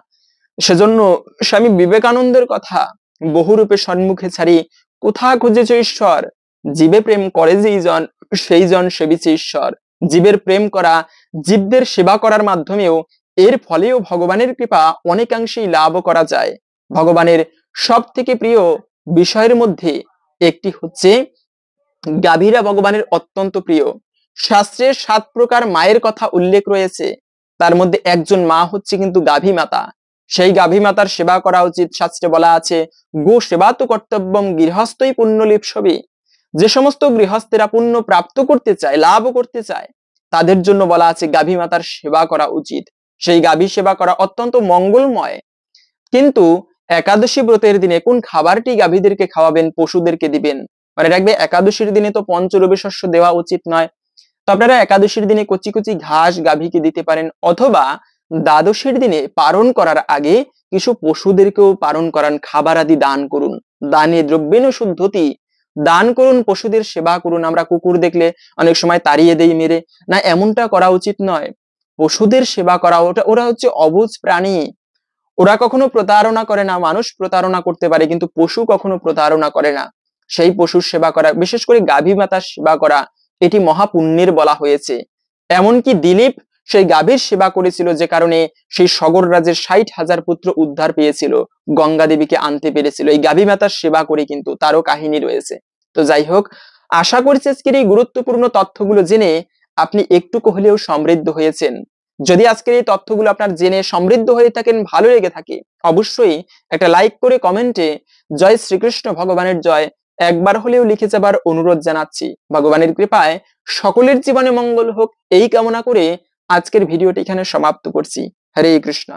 সেজন্য স্বামী বিবেকানন্দের কথা, বহুরূপে সম্মুখে ছাড়ি কোথা খুঁজেছ ঈশ্বর, জীবে প্রেম করে যেই জন সেই জন সেবিছে ঈশ্বর। জীবের প্রেম করা, জীবদের সেবা করার মাধ্যমেও এর ফলেও ভগবানের কৃপা অনেকাংশেই লাভ করা যায়। ভগবানের সব থেকে প্রিয় বিষয়ের মধ্যে একটি হচ্ছে গাভীরা ভগবানের অত্যন্ত প্রিয়। শাস্ত্রে 7 প্রকার মায়ের কথা উল্লেখ রয়েছে, তার মধ্যে একজন মা হচ্ছে কিন্তু গাভী মাতা। সেই গাভী মাতার সেবা করা উচিত। শাস্ত্রে বলা আছে, গো সেবা তো কর্তব্যম গৃহস্থই পুণ্য লিপ্সবে। যে সমস্ত গৃহস্থেরা পুণ্য প্রাপ্ত করতে চায়, লাভ করতে চায়, তাদের জন্য বলা আছে গাভী মাতার সেবা করা উচিত। সেই গাভী সেবা করা অত্যন্ত মঙ্গলময়। কিন্তু একাদশী ব্রতের দিনে কোন খাবারটি গাভীদেরকে খাওয়াবেন, পশুদেরকে দিবেন। মানে রাখবে একাদশীর দিনে তো পঞ্চরবি শস্য দেওয়া উচিত নয়, তো আপনারা একাদশীর দিনে কচি কচি ঘাস গাভীকে দিতে পারেন, অথবা দ্বাদশীর দিনে পারণ করার আগে কিছু পশুদেরকেও পারণ করান, খাবার আদি দান করুন। দানে দ্রব্যেন শুদ্ধতি, দান করুন, পশুদের সেবা করুন। আমরা কুকুর দেখলে অনেক সময় তাড়িয়ে দেই মেরে, না, এমনটা করা উচিত নয়। পশুদের সেবা করা, ওরা হচ্ছে অবুঝ প্রাণী, ওরা কখনো প্রতারণা করে না। মানুষ প্রতারণা করতে পারে কিন্তু পশু কখনো প্রতারণা করে না। সেই পশুর সেবা করা, বিশেষ করে গাভী মাতার সেবা করা, এটি মহাপুণ্যের বলা হয়েছে। এমনকি দিলীপ সেই গাভীর সেবা করেছিল, যে কারণে সেই সগর রাজের 60,000 পুত্র উদ্ধার পেয়েছিল, গঙ্গা দেবীকে আনতে পেরেছিল এই গাভী মাতার সেবা করে, কিন্তু তারও কাহিনী রয়েছে। তো যাই হোক, আশা করছি আজকের এই গুরুত্বপূর্ণ তথ্যগুলো জেনে আপনি একটুকু হলেও সমৃদ্ধ হয়েছেন। যদি আজকের এই তথ্যগুলো আপনার জেনে সমৃদ্ধ হয়ে থাকেন, ভালো লেগে থাকে, অবশ্যই একটা লাইক করে কমেন্টে জয় শ্রীকৃষ্ণ ভগবানের জয় একবার হলেও লিখে যাবার অনুরোধ জানাচ্ছি। ভগবানের কৃপায় সকলের জীবনে মঙ্গল হোক এই কামনা করে আজকের ভিডিওটি এখানে সমাপ্ত করছি। হরে কৃষ্ণ।